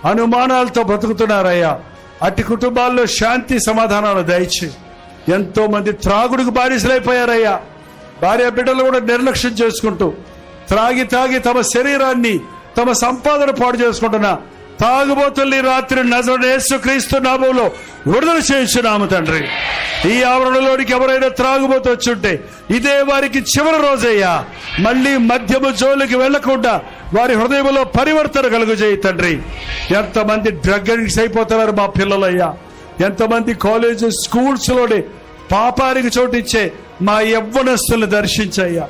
[SPEAKER 1] అనుమానాలతో బ్రతుకుతున్నారయ్యా. అట్టి కుటుంబాల్లో శాంతి సమాధానాలు దయచేయి. ఎంతో మంది త్రాగుడికి బానిసలైపోయారయ్యా. భార్య బిడ్డలు కూడా నిర్లక్ష్యం చేసుకుంటూ త్రాగి తమ శరీరాన్ని, తమ సంపాదన పాడు చేసుకుంటున్నా తాగుబోతుల్ని రాత్రి నజరేయుడైన యేసుక్రీస్తు నామములో విడుదల చేయించున్నాము తండ్రి. ఈ ఆవరణలోనికి ఎవరైనా త్రాగుబోతు వచ్చుంటే ఇదే వారికి చివరి రోజయ్యా. మళ్ళీ మద్యము జోలికి వెళ్లకుండా వారి హృదయంలో పరివర్తన కలుగజేయి తండ్రి. ఎంతమంది డ్రగ్ అడిక్ట్స్ అయిపోతున్నారు మా పిల్లలయ్యా. ఎంతమంది కాలేజ్ స్కూల్స్ లోనే పాపానికి చోటిచ్చే మా యవ్వనస్తుల్ని దర్శించయ్యా.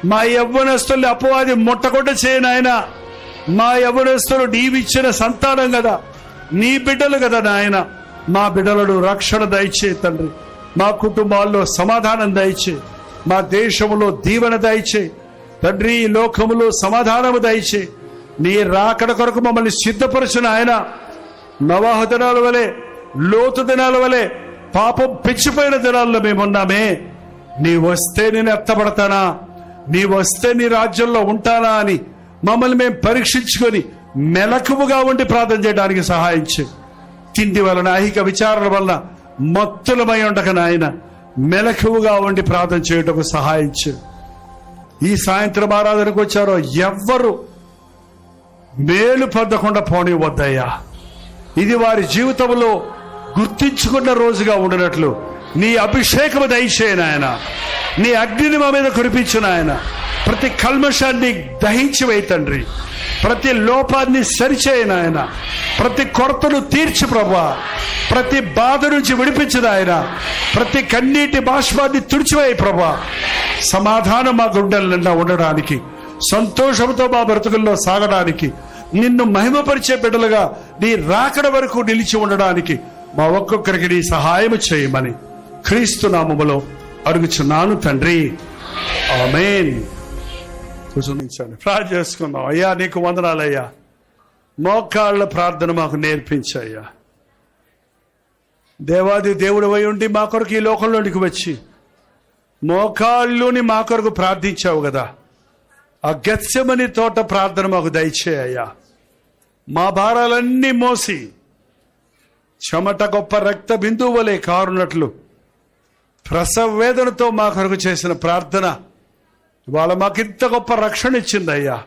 [SPEAKER 1] మా యవ్వనస్తుల్ని అపవాది ముట్టకుండా చేయనాయన. మా యవ్వనస్తులు నీవిచ్చిన సంతానం కదా, నీ బిడ్డలు కదా నాయన. మా బిడ్డలను రక్షణ దయచే తండ్రి. మా కుటుంబాల్లో సమాధానం దయచే. మా దేశంలో దీవెన దయచే తండ్రి. ఈ లోకములో సమాధానము దయచే. నీ రాకడ కొరకు మమ్మల్ని సిద్ధపరచిన ఆయన. నోవహు దినాల వలె లోతు దినాల వలె పాపం పెంచిపోయిన దినాల్లో మేమున్నామే. నీ వస్తే నేను ఎత్తబడతానా, నీ వస్తే నీ రాజ్యంలో ఉంటానా అని మమ్మల్ని మేము పరీక్షించుకొని మెలకువగా ఉండి ప్రార్థన చేయడానికి సహాయం చేయి. తిండి వలన ఐహిక విచారణ వలన మత్తులమై ఉండక నాయన మెలకువగా ఉండి ప్రార్థన చేయటకు సహాయం చేయి. ఈ సాయంత్రం ఆరాధనకు వచ్చారో ఎవ్వరు మేలు పొందకుండా పోనివద్దయ్యా. ఇది వారి జీవితంలో గుర్తించుకున్న రోజుగా ఉండినట్లు నీ అభిషేకము దయచేయను ఆయన. నీ అగ్నిని మా మీద కురిపించిన ఆయన. ప్రతి కల్మషాన్ని దహించి వేయి తండ్రి. ప్రతి లోపాన్ని సరిచేయను ఆయన. ప్రతి కొరతను తీర్చి ప్రభువా. ప్రతి బాధ నుంచి విడిపించిన ఆయన. ప్రతి కన్నీటి బాష్పాన్ని తుడిచివేయి ప్రభువా. సమాధానం మా గుండెల నిండా ఉండడానికి, సంతోషంతో మా బ్రతుకుల్లో సాగడానికి, నిన్ను మహిమపరిచే బిడ్డలుగా నీ రాకడ వరకు నిలిచి ఉండడానికి మా ఒక్కొక్కరికి నీ సహాయం చేయమని క్రీస్తు నామములో అడుగుచున్నాను తండ్రి. ఆమేన్. కూర్చొని ప్రార్థన చేసుకుందాం. అయ్యా నీకు వందనాలయ్యా. మోకాళ్ళ ప్రార్థన మాకు నేర్పించయ్యా. దేవాది దేవుడు అయి ఉండి మా కొరకు ఈ లోకంలోనికి వచ్చి మోకాళ్ళుని మా కొరకు ప్రార్థించావు కదా. ఆ గెత్సెమని తోట ప్రార్థన మాకు దయచేయ్యా. మా భారాలన్నీ మోసి చెమట గొప్ప రక్త బిందువు వలె కారునట్లు ప్రసవ వేదనతో మా కొరకు చేసిన ప్రార్థన ఇవాళ మాకింత గొప్ప రక్షణ ఇచ్చిందయ్యా.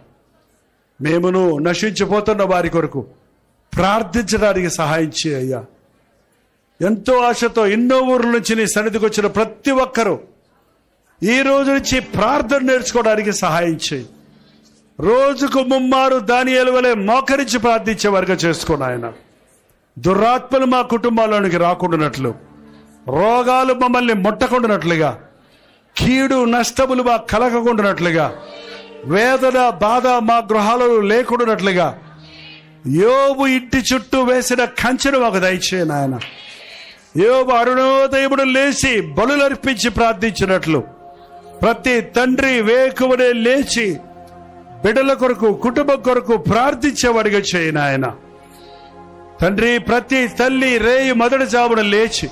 [SPEAKER 1] మేమును నశించిపోతున్న వారి కొరకు ప్రార్థించడానికి సహాయం చేయ్యా. ఎంతో ఆశతో ఎన్నో ఊర్ల నుంచి నీ సన్నిధికి వచ్చిన ప్రతి ఒక్కరూ ఈ రోజు నుంచి ప్రార్థన నేర్చుకోవడానికి సహాయం చేయి. రోజుకు ముమ్మారు దానియేలు వలె మోకరించి ప్రార్థించే వర్గం చేసుకోను ఆయన. దురాత్మలు మా కుటుంబాల్లోనికి రాకుండానట్లు, రోగాలు మమ్మల్ని ముట్టకుండానట్లుగా, కీడు నష్టములు మా కలగకుండానట్లుగా, వేదన బాధ మా గృహాలలో లేకుండానట్లుగా యోబు ఇంటి చుట్టూ వేసిన కంచెను మాకు దయచేయను ఆయన. యోబు అరుణోదయముడు లేచి బలులర్పించి ప్రార్థించినట్లు ప్రతి తండ్రి వేకువనే లేచి బిడ్డల కొరకు కుటుంబం కొరకు ప్రార్థించేవాడిగా చేయను ఆయన. తండ్రి ప్రతి తల్లి రేయి మొదటి జామున లేచి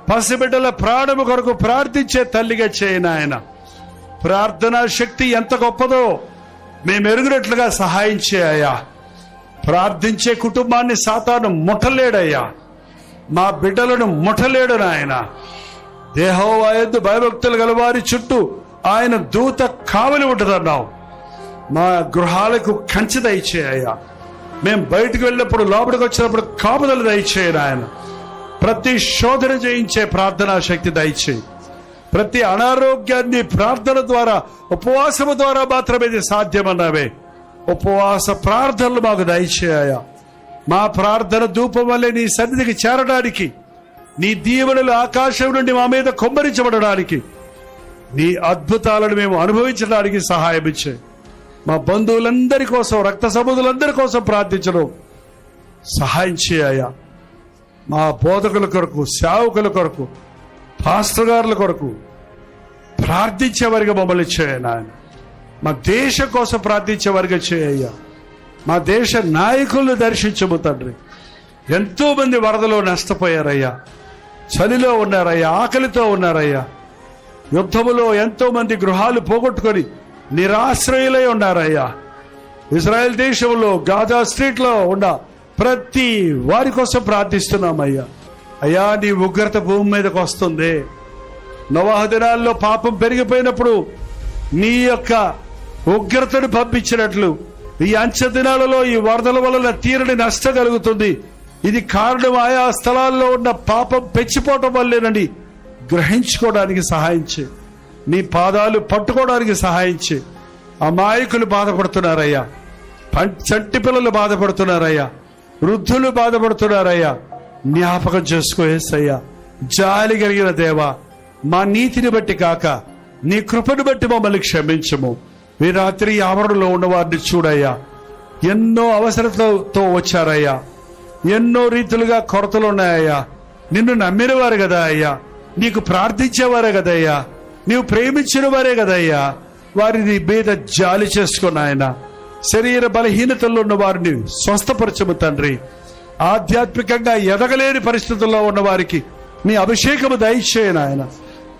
[SPEAKER 1] పసిబిడ్డల ప్రాణము కొరకు ప్రార్థించే తల్లిగా చేయను ఆయన. ప్రార్థనా శక్తి ఎంత గొప్పదో మేము ఎరుగునట్లుగా సహాయం చేయ్యా. ప్రార్థించే కుటుంబాన్ని సాతాను ముట్టలేడయ్యా. మా బిడ్డలను ముట్టలేడు నాయన. యెహోవా యందు భయభక్తులు గల వారి చుట్టూ ఆయన దూత కావలి ఉంటుందన్నావు. మా గృహాలకు కంచె దయచేయ్యా. మేము బయటకు వెళ్ళినప్పుడు లోపలికి వచ్చినప్పుడు కాపుదలు దయచేయను ఆయన. ప్రతి శోధన చేయించే ప్రార్థనా శక్తి దయచేయి. ప్రతి అనారోగ్యాన్ని ప్రార్థన ద్వారా, ఉపవాసము ద్వారా మాత్రమే ఇది సాధ్యమన్నావే. ఉపవాస ప్రార్థనలు మాకు దయచేయ్యా. మా ప్రార్థన ధూపం వల్లే నీ సన్నిధికి చేరడానికి, నీ దీవెనలు ఆకాశం నుండి మా మీద కుమ్మరించబడడానికి, నీ అద్భుతాలను మేము అనుభవించడానికి సహాయం ఇచ్చే. మా బంధువులందరి కోసం, రక్త సముద్రులందరి కోసం ప్రార్థించడం సహాయం చేయ్యా. మా బోధకుల కొరకు, సేవకుల కొరకు, పాస్టర్ గారుల కొరకు ప్రార్థించేవారిగా మమ్మల్ని చేయను ఆయన. మా దేశం కోసం ప్రార్థించేవారిగా చేయ్యా. మా దేశ నాయకులను దర్శించము తండ్రి. ఎంతో మంది వరదలో నష్టపోయారయ్యా, చలిలో ఉన్నారయ్యా, ఆకలితో ఉన్నారయ్యా. యుద్ధములో ఎంతో మంది గృహాలు పోగొట్టుకొని నిరాశ్రయులై ఉన్నారయ్యా. ఇజ్రాయెల్ దేశంలో గాజా స్ట్రీట్ లో ఉన్న ప్రతి వారి కోసం ప్రార్థిస్తున్నామయ్యా. అయ్యా నీ ఉగ్రత భూమి మీదకి వస్తుంది. నోవహు దినాల్లో పాపం పెరిగిపోయినప్పుడు నీ యొక్క ఉగ్రతను పంపించినట్లు ఈ అంచె దినాలలో ఈ వరదల వలన తీరని నష్టం కలుగుతుంది. ఇది కారణం ఆయా స్థలాల్లో ఉన్న పాపం పెంచిపోవటం వల్లేనని గ్రహించుకోవడానికి సహాయం చేయి. నీ పాదాలు పట్టుకోవడానికి సహాయం చేయి. అమాయకులు బాధపడుతున్నారయ్యా, చంటి పిల్లలు బాధపడుతున్నారయ్యా, వృద్ధులు బాధపడుతున్నారయ్యా. జ్ఞాపకం చేసుకోయేసయ్యా. జాలి కలిగిన దేవా, మా నీతిని బట్టి కాక నీ కృపను బట్టి మమ్మల్ని క్షమించము. ఈ రాత్రి ఆవరణలో ఉన్న వారిని చూడయ్యా. ఎన్నో అవసరతతో వచ్చారయ్యా, ఎన్నో రీతులుగా కొరతలు ఉన్నాయ్యా. నిన్ను నమ్మిన వారు కదా అయ్యా, నీకు ప్రార్థించేవారే కదయ్యా, నీవు ప్రేమించిన వారే కదయ్యా. వారిని మీద జాలి చేసుకున్న ఆయన. శరీర బలహీనతల్లో ఉన్న వారిని స్వస్థపరచము తండ్రి. ఆధ్యాత్మికంగా ఎదగలేని పరిస్థితుల్లో ఉన్న వారికి నీ అభిషేకము దయచేయను ఆయన.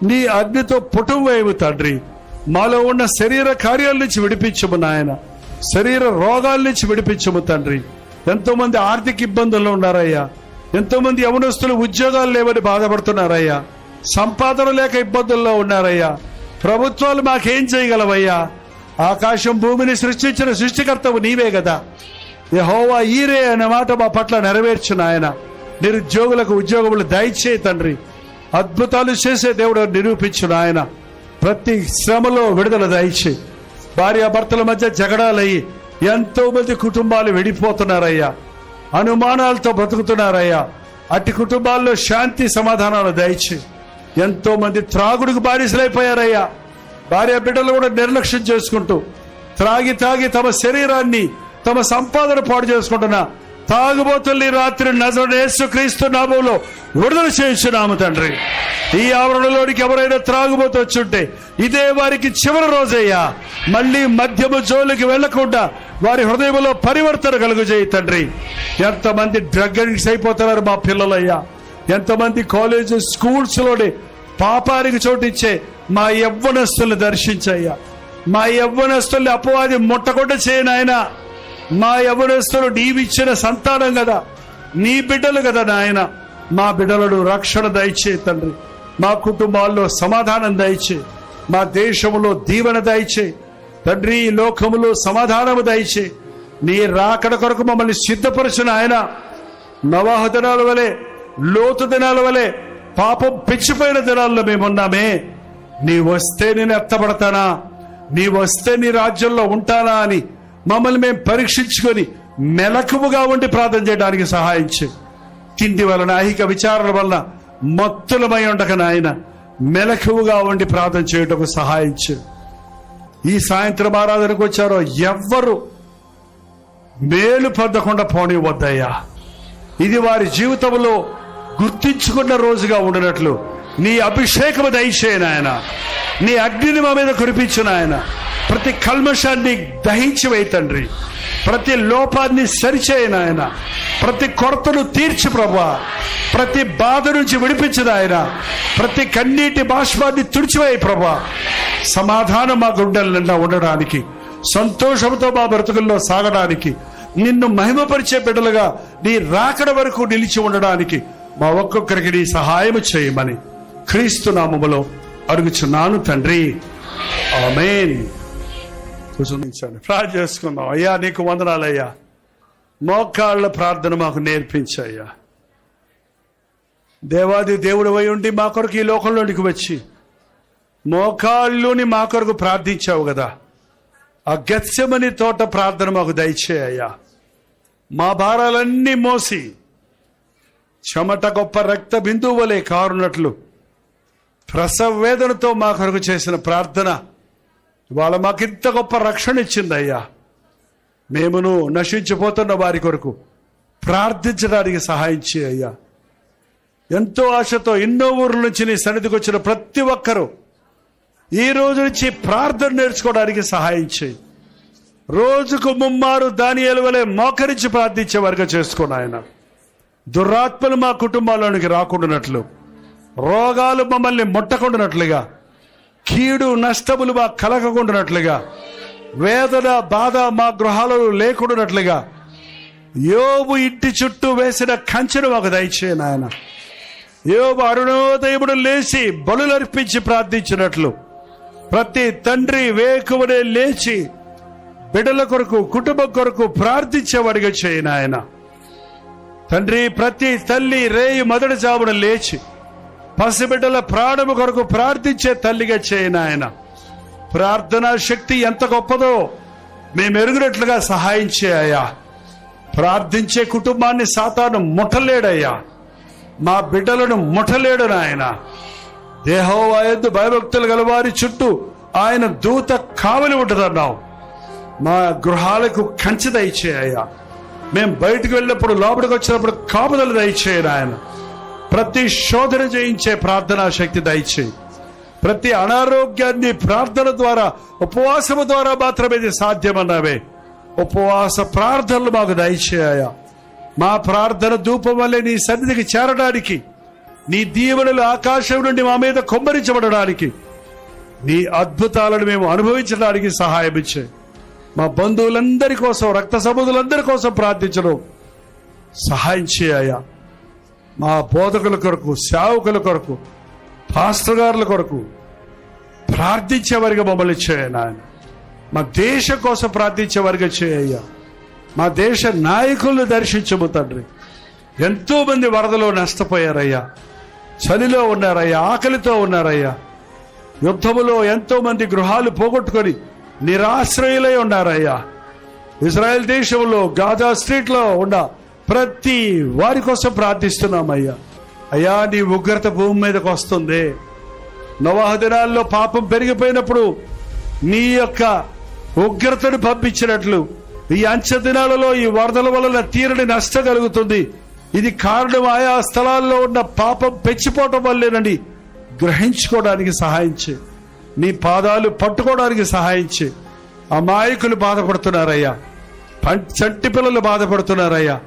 [SPEAKER 1] నీ అగ్నితో పుటం వేయవు తండ్రి. మాలో ఉన్న శరీర కార్యాల నుంచి విడిపించము నాయన. శరీర రోగాల నుంచి విడిపించము తండ్రి. ఎంతో మంది ఆర్థిక ఇబ్బందుల్లో ఉన్నారయ్యా. ఎంతో మంది యవనస్తులు ఉద్యోగాలు లేవని బాధపడుతున్నారయ్యా. సంపాదన లేక ఇబ్బందుల్లో ఉన్నారయ్యా. ప్రభుత్వాలు మాకేం చేయగలవయ్యా? ఆకాశం భూమిని సృష్టించిన సృష్టికర్తవు నీవే కదా. యెహోవా ఈరే అనే మాట మా పట్ల నెరవేర్చు నాయన. నిరుద్యోగులకు ఉద్యోగములు దయచేయి తండ్రి. అద్భుతాలు చేసే దేవుడు నిరూపించు నాయన. ప్రతి శ్రమలో విడుదల దయచేయి. భార్యాభర్తల మధ్య జగడాలయ్యి ఎంతో మంది కుటుంబాలు విడిపోతున్నారయ్యా. అనుమానాలతో బ్రతుకుతున్నారయ్యా. అట్టి కుటుంబాల్లో శాంతి సమాధానాలు దయచేయి. ఎంతో మంది త్రాగుడికి బానిసలైపోయారయ్యా. భార్య బిడ్డలు కూడా నిర్లక్ష్యం చేసుకుంటూ త్రాగి తమ శరీరాన్ని తమ సంపాదన పాడు చేసుకుంటున్నా తాగుబోతుల్ని రాత్రి నజరేయుడైన యేసుక్రీస్తు నామములో విడుదల చేయించున్నాము తండ్రి. ఈ ఆవరణలోనికి ఎవరైనా త్రాగుబోతు వచ్చుంటే ఇదే వారికి చివరి రోజయ్యా. మళ్ళీ మద్యము జోలికి వెళ్లకుండా వారి హృదయంలో పరివర్తన కలుగజేయి తండ్రి. ఎంతమంది డ్రగ్ అడిక్ట్స్ అయిపోతున్నారు మా పిల్లలయ్యా. ఎంతమంది కాలేజ్ స్కూల్స్ లోనే పాపానికి చోటిచ్చే మా యవ్వనస్తుల్ని దర్శించయ్యా. మా యవ్వనస్తుల్ని అపవాది ముట్టకుండా చేయనాయన. మా యవ్వనస్తులు నీవిచ్చిన సంతానం కదా, నీ బిడ్డలు కదా నాయన. మా బిడ్డలను రక్షణ దయచేయి తండ్రి. మా కుటుంబాల్లో సమాధానం దయచేయి. మా దేశంలో దీవెన దయచేయి తండ్రి. ఈ లోకములో సమాధానము దయచేయి. నీ రాకడ కొరకు మమ్మల్ని సిద్ధపరచిన ఆయన. నవాహు దినాల వలె, లోతు దినాల వలె పాపం పెంచిపోయిన దినాల్లో మేమున్నామే. నీ వస్తే నేను ఎత్తబడతానా, నీ వస్తే నీ రాజ్యంలో ఉంటానా అని మమ్మల్ని మేము పరీక్షించుకొని మెలకువగా ఉండి ప్రార్థన చేయడానికి సహాయం చేయి. తిండి వలన ఐహిక విచారణ వలన మత్తులమై ఉండక నాయన మెలకువగా ఉండి ప్రార్థన చేయటకు సహాయం చేయి. ఈ సాయంత్రం ఆరాధనకు వచ్చారో ఎవ్వరు మేలు పొందకుండా పోనివద్దయ్యా. ఇది వారి జీవితంలో గుర్తించుకున్న రోజుగా ఉండినట్లు నీ అభిషేకము దయచేయను ఆయన. నీ అగ్నిని మా మీద కురిపించిన ఆయన. ప్రతి కల్మషాన్ని దహించి వేయి తండ్రి. ప్రతి లోపాన్ని సరిచేయను ఆయన. ప్రతి కొరతను తీర్చి ప్రభువా. ప్రతి బాధ నుంచి విడిపించదు ఆయన. ప్రతి కన్నీటి బాష్పాన్ని తుడిచివేయి ప్రభువా. సమాధానం మా గుండెల నిండా ఉండడానికి, సంతోషంతో మా బ్రతుకుల్లో సాగడానికి, నిన్ను మహిమపరిచే బిడ్డలుగా నీ రాకడ వరకు నిలిచి ఉండడానికి మా ఒక్కొక్కరికి నీ సహాయం చేయమని క్రీస్తు నామములో అడుగుచున్నాను తండ్రి. ఆమేన్. కూర్చొని ప్రార్థన చేసుకుందాం. అయ్యా నీకు వందనాలయ్యా. మోకాళ్ళ ప్రార్థన మాకు నేర్పించయ్యా. దేవాది దేవుడు అయి ఉండి మా కొరకు ఈ లోకంలోనికి వచ్చి మోకాళ్ళుని మా కొరకు ప్రార్థించావు కదా. ఆ గెత్సెమని తోట ప్రార్థన మాకు దయచేయ్యా. మా భారాలన్నీ మోసి చెమట గొప్ప రక్త బిందువు వలె కారునట్లు ప్రసవ వేదనతో మా కొరకు చేసిన ప్రార్థన ఇవాళ మాకింత గొప్ప రక్షణ ఇచ్చిందయ్యా. మేమును నశించిపోతున్న వారి కొరకు ప్రార్థించడానికి సహాయం చేయ్యా. ఎంతో ఆశతో ఎన్నో ఊర్ల నుంచి నీ సన్నిధికి వచ్చిన ప్రతి ఒక్కరూ ఈ రోజు నుంచి ప్రార్థన నేర్చుకోవడానికి సహాయం చేయి. రోజుకు ముమ్మారు దానియేలు వలె మోకరించి ప్రార్థించే వారిగా చేసుకోను ఆయన. దురాత్మలు మా కుటుంబాల్లోనికి రాకుండానట్లు, రోగాలు మమ్మల్ని ముట్టకుండానట్లుగా, కీడు నష్టములు మా కలగకుండానట్లుగా, వేదన బాధ మా గృహాలలో లేకుండానట్లుగా యోబు ఇంటి చుట్టూ వేసిన కంచెను మాకు దయచేయను ఆయన. యోబు అరుణోదయముడు లేచి బలులర్పించి ప్రార్థించినట్లు ప్రతి తండ్రి వేకువనే లేచి బిడ్డల కొరకు కుటుంబం కొరకు ప్రార్థించేవాడిగా చేయను ఆయన. తండ్రి ప్రతి తల్లి రేయి మొదటి జామున లేచి పసిబిడ్డల ప్రాణము కొరకు ప్రార్థించే తల్లిగా చేయను ఆయన. ప్రార్థనా శక్తి ఎంత గొప్పదో మేము ఎరుగునట్లుగా సహాయం చేయ్యా. ప్రార్థించే కుటుంబాన్ని సాతాను ముట్టలేడయ్యా. మా బిడ్డలను ముట్టలేడు నాయన. యెహోవా యందు భయభక్తులు గల వారి చుట్టూ ఆయన దూత కావలి ఉంటుందన్నావు. మా గృహాలకు కంచె దయచేయ్యా. మేము బయటకు వెళ్ళినప్పుడు లోపలికి వచ్చినప్పుడు కాపుదలు దయచేయను ఆయన. ప్రతి శోధన చేయించే ప్రార్థనా శక్తి దయచేయి. ప్రతి అనారోగ్యాన్ని ప్రార్థన ద్వారా, ఉపవాసము ద్వారా మాత్రమే ఇది సాధ్యమన్నావే. ఉపవాస ప్రార్థనలు మాకు దయచేయ్యా. మా ప్రార్థన ధూపం వల్లే నీ సన్నిధికి చేరడానికి, నీ దీవెనలు ఆకాశం నుండి మా మీద కొమ్మరించబడడానికి, నీ అద్భుతాలను మేము అనుభవించడానికి సహాయం ఇచ్చే. మా బంధువులందరి కోసం, రక్త సంబంధులందరి కోసం ప్రార్థించడం సహాయం చేయ. మా బోధకుల కొరకు, సేవకుల కొరకు, పాస్టర్ గారుల కొరకు ప్రార్థించేవారిగా మమ్మల్ని చేయ నాయన. మా దేశం కోసం ప్రార్థించేవారిగా చేయ. మా దేశ నాయకులను దర్శించము తండ్రి. ఎంతో మంది వరదలో నష్టపోయారయ్యా, చలిలో ఉన్నారయ్యా, ఆకలితో ఉన్నారయ్యా. యుద్ధములో ఎంతో మంది గృహాలు పోగొట్టుకొని నిరాశ్రయులై ఉన్నారయ్యా. ఇజ్రాయెల్ దేశంలో గాజా స్ట్రీట్ లో ఉన్న ప్రతి వారి కోసం ప్రార్థిస్తున్నామయ్యా. అయ్యా, నీ ఉగ్రత భూమి మీదకి వస్తుంది. నోవహు దినాల్లో పాపం పెరిగిపోయినప్పుడు నీ యొక్క ఉగ్రతను పంపించినట్లు ఈ అంచె దినాలలో ఈ వరదల వలన తీరని నష్టం కలుగుతుంది. ఇది కారణం ఆయా స్థలాల్లో ఉన్న పాపం పెంచిపోవటం వల్లేనని గ్రహించుకోవడానికి సహాయం చే. నీ పాదాలు పట్టుకోవడానికి సహాయం చే. అమాయకులు బాధపడుతున్నారయ్యా, చంటి పిల్లలు బాధపడుతున్నారయ్యా,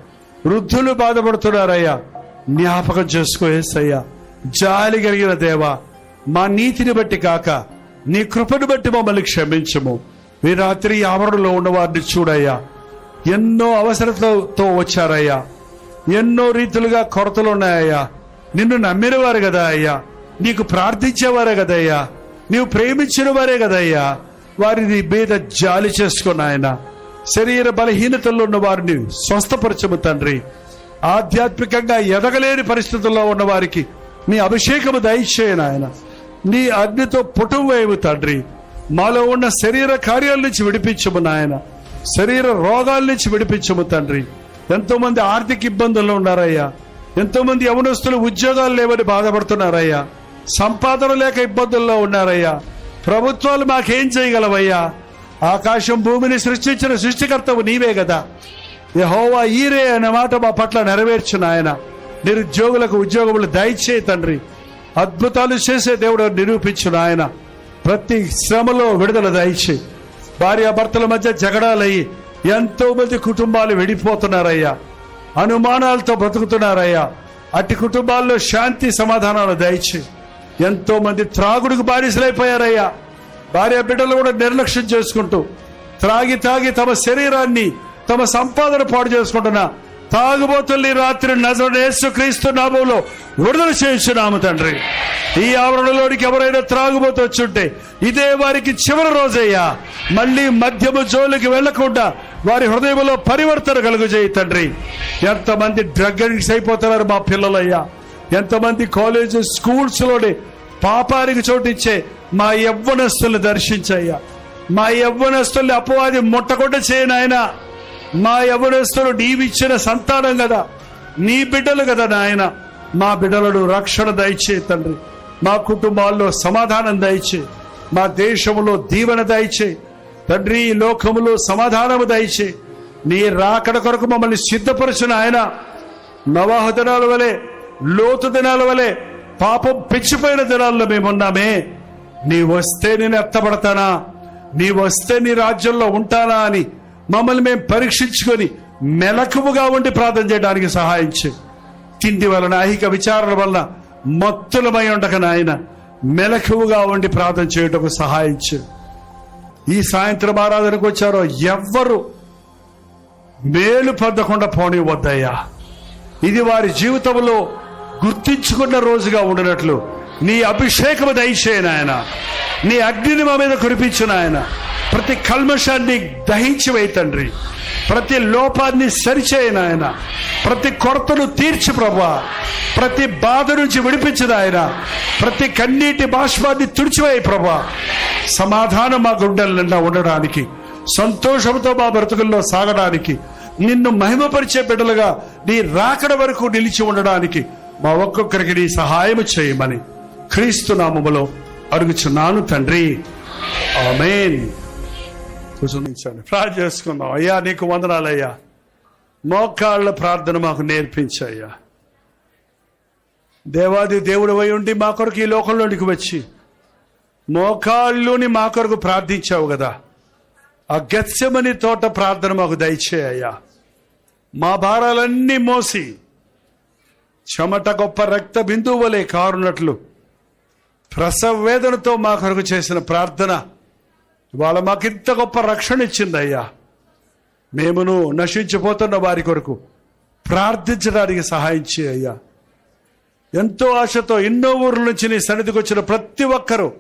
[SPEAKER 1] వృద్ధులు బాధపడుతున్నారయ్యా. జ్ఞాపకం చేసుకోయేసయ్యా. జాలి కలిగిన దేవా, మా నీతిని బట్టి కాక నీ కృపను బట్టి మమ్మల్ని క్షమించము. ఈ రాత్రి ఆవరణలో ఉన్న వారిని చూడయ్యా. ఎన్నో అవసరతతో వచ్చారయ్యా, ఎన్నో రీతులుగా కొరతలు ఉన్నాయ్యా. నిన్ను నమ్మిన వారు కదా అయ్యా, నీకు ప్రార్థించేవారే కదయ్యా, నీవు ప్రేమించిన వారే కదయ్యా. వారిని మీద జాలి చేసుకున్న ఆయన. శరీర బలహీనతల్లో ఉన్న వారిని స్వస్థపరచము తండ్రి. ఆధ్యాత్మికంగా ఎదగలేని పరిస్థితుల్లో ఉన్న వారికి నీ అభిషేకము దయచేయను ఆయన. నీ అగ్నితో పుటం వేయము తండ్రి. మాలో ఉన్న శరీర కార్యాల నుంచి విడిపించము నాయన. శరీర రోగాల నుంచి విడిపించము తండ్రి. ఎంతో మంది ఆర్థిక ఇబ్బందుల్లో ఉన్నారయ్యా. ఎంతో మంది యవనస్తులు ఉద్యోగాలు లేవని బాధపడుతున్నారయ్యా. సంపాదన లేక ఇబ్బందుల్లో ఉన్నారయ్యా. ప్రభుత్వాలు మాకేం చేయగలవయ్యా? ఆకాశం భూమిని సృష్టించిన సృష్టికర్తవు నీవే కదా. యెహోవా ఈరే అనే మాట మా పట్ల నెరవేర్చు నాయన. నిరుద్యోగులకు ఉద్యోగములు దయచేయి తండ్రి. అద్భుతాలు చేసే దేవుడు నిరూపించు నాయన. ప్రతి శ్రమలో విడుదల దయచేయి. భార్యాభర్తల మధ్య జగడాలయ్యి ఎంతో మంది కుటుంబాలు విడిపోతున్నారయ్యా. అనుమానాలతో బ్రతుకుతున్నారయ్యా. అట్టి కుటుంబాల్లో శాంతి సమాధానాలు దయచేయి. ఎంతో మంది త్రాగుడికి బానిసలైపోయారయ్యా. భార్య బిడ్డలు కూడా నిర్లక్ష్యం చేసుకుంటూ త్రాగి తమ శరీరాన్ని, తమ సంపాదన పాడు చేసుకుంటున్నా తాగుబోతుల్ని రాత్రి నజరేయుడైన యేసుక్రీస్తు నామములో విడుదల చేయించున్నాము తండ్రి. ఈ ఆవరణలోనికి ఎవరైనా త్రాగుబోతు వచ్చుంటే ఇదే వారికి చివరి రోజయ్యా. మళ్ళీ మద్యము జోలికి వెళ్లకుండా వారి హృదయంలో పరివర్తన కలుగజేయి తండ్రి. ఎంతమంది డ్రగ్ అడిక్ట్స్ అయిపోతున్నారు మా పిల్లలయ్యా. ఎంతమంది కాలేజ్ స్కూల్స్ లోనే పాపానికి చోటిచ్చే మా యవ్వనస్తుల్ని దర్శించయ్యా. మా యవ్వనస్తుల్ని అపవాది ముట్టకుండా చేయనాయన. మా యవ్వనస్తులు నీవిచ్చిన సంతానం కదా, నీ బిడ్డలు కదా నాయన. మా బిడ్డలను రక్షణ దయచే తండ్రి. మా కుటుంబాల్లో సమాధానం దయచే. మా దేశంలో దీవెన దయచే తండ్రి. ఈ లోకములో సమాధానము దయచే. నీ రాకడ కొరకు మమ్మల్ని సిద్ధపరచిన ఆయన. నోవహు దినాల వలె, లోతు దినాల వలె పాపం పెంచిపోయిన దినాల్లో మేమున్నామే. నీ వస్తే నేను ఎత్తబడతానా, నీ వస్తే నీ రాజ్యంలో ఉంటానా అని మమ్మల్ని మేము పరీక్షించుకొని మెలకువగా ఉండి ప్రార్థన చేయడానికి సహాయం చేయి. తిండి వలన, ఐహిక విచారణ వలన మత్తులమై ఉండక నాయన మెలకువగా ఉండి ప్రార్థన చేయటకు సహాయం చేయి. ఈ సాయంత్రం ఆరాధనకు వచ్చారో ఎవ్వరు మేలు పొందకుండా పోనివద్దయ్యా. ఇది వారి జీవితంలో గుర్తించుకున్న రోజుగా ఉండినట్లు నీ అభిషేకము దయచేయను ఆయన. నీ అగ్నిని మా మీద కురిపించిన ఆయన. ప్రతి కల్మషాన్ని దహించి వేయి తండ్రి. ప్రతి లోపాన్ని సరిచేయను ఆయన. ప్రతి కొరతను తీర్చి ప్రభా. ప్రతి బాధ నుంచి విడిపించదు ఆయన. ప్రతి కన్నీటి బాష్పాన్ని తుడిచివేయి ప్రభా. సమాధానం మా గుండెల నిండా ఉండడానికి, సంతోషంతో మా బ్రతుకుల్లో సాగడానికి, నిన్ను మహిమపరిచే బిడ్డలుగా నీ రాకడ వరకు నిలిచి ఉండడానికి మా ఒక్కొక్కరికి నీ సహాయం చేయమని క్రీస్తు నామములో అడుగుచున్నాను తండ్రి. ఆమేన్. కూర్చొని ప్రార్థన చేసుకుందాం. అయ్యా నీకు వందనాలయ్యా. మోకాళ్ళ ప్రార్థన మాకు నేర్పించయ్యా. దేవాది దేవుడు అయి ఉండి మా కొరకు ఈ లోకంలోనికి వచ్చి మోకాళ్ళుని మా కొరకు ప్రార్థించావు కదా. ఆ గెత్సెమని తోట ప్రార్థన మాకు దయచేయ్యా. మా భారాలన్నీ మోసి చెమట గొప్ప రక్త బిందువు వలె కారునట్లు ప్రసవ వేదనతో మా కొరకు చేసిన ప్రార్థన ఇవాళ మాకింత గొప్ప రక్షణ ఇచ్చిందయ్యా. మేమును నశించిపోతున్న వారి కొరకు ప్రార్థించడానికి సహాయం చేయ్యా. ఎంతో ఆశతో ఎన్నో ఊర్ల నుంచి నీ సన్నిధికి వచ్చిన ప్రతి ఒక్కరూ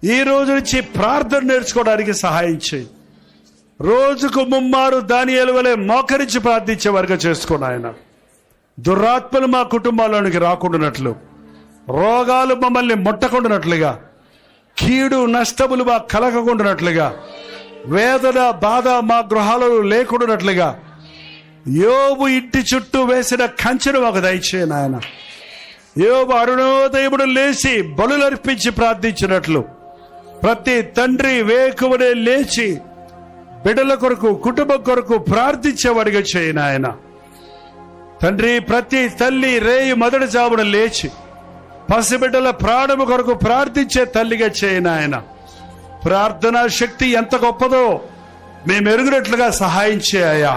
[SPEAKER 1] ఈ రోజు నుంచి ప్రార్థన నేర్చుకోవడానికి సహాయం చేయి. రోజుకు ముమ్మారు దానియేలు వలె మోకరించి ప్రార్థించే వారిగా చేసుకోండి ఆయన. దురాత్మలు మా కుటుంబాల్లోనికి రాకుండానట్లు, రోగాలు మమ్మల్ని ముట్టకుండానట్లుగా, కీడు నష్టములు మా కలగకుండానట్లుగా, వేదన బాధ మా గృహాలలో లేకుండానట్లుగా యోబు ఇంటి చుట్టూ వేసిన కంచెను మాకు దయచేయి నాయన. యోబు అరుణోదయముడు లేచి బలులర్పించి ప్రార్థించినట్లు ప్రతి తండ్రి వేకువనే లేచి బిడ్డల కొరకు కుటుంబం కొరకు ప్రార్థించేవాడిగా చేయి నాయన. తండ్రి, ప్రతి తల్లి రేయి మొదటి జామున లేచి పసిబిడ్డల ప్రాణము కొరకు ప్రార్థించే తల్లిగా చేయి నాయన. ప్రార్థనా శక్తి ఎంత గొప్పదో మేము ఎరుగునట్లుగా సహాయం చేయ్యా.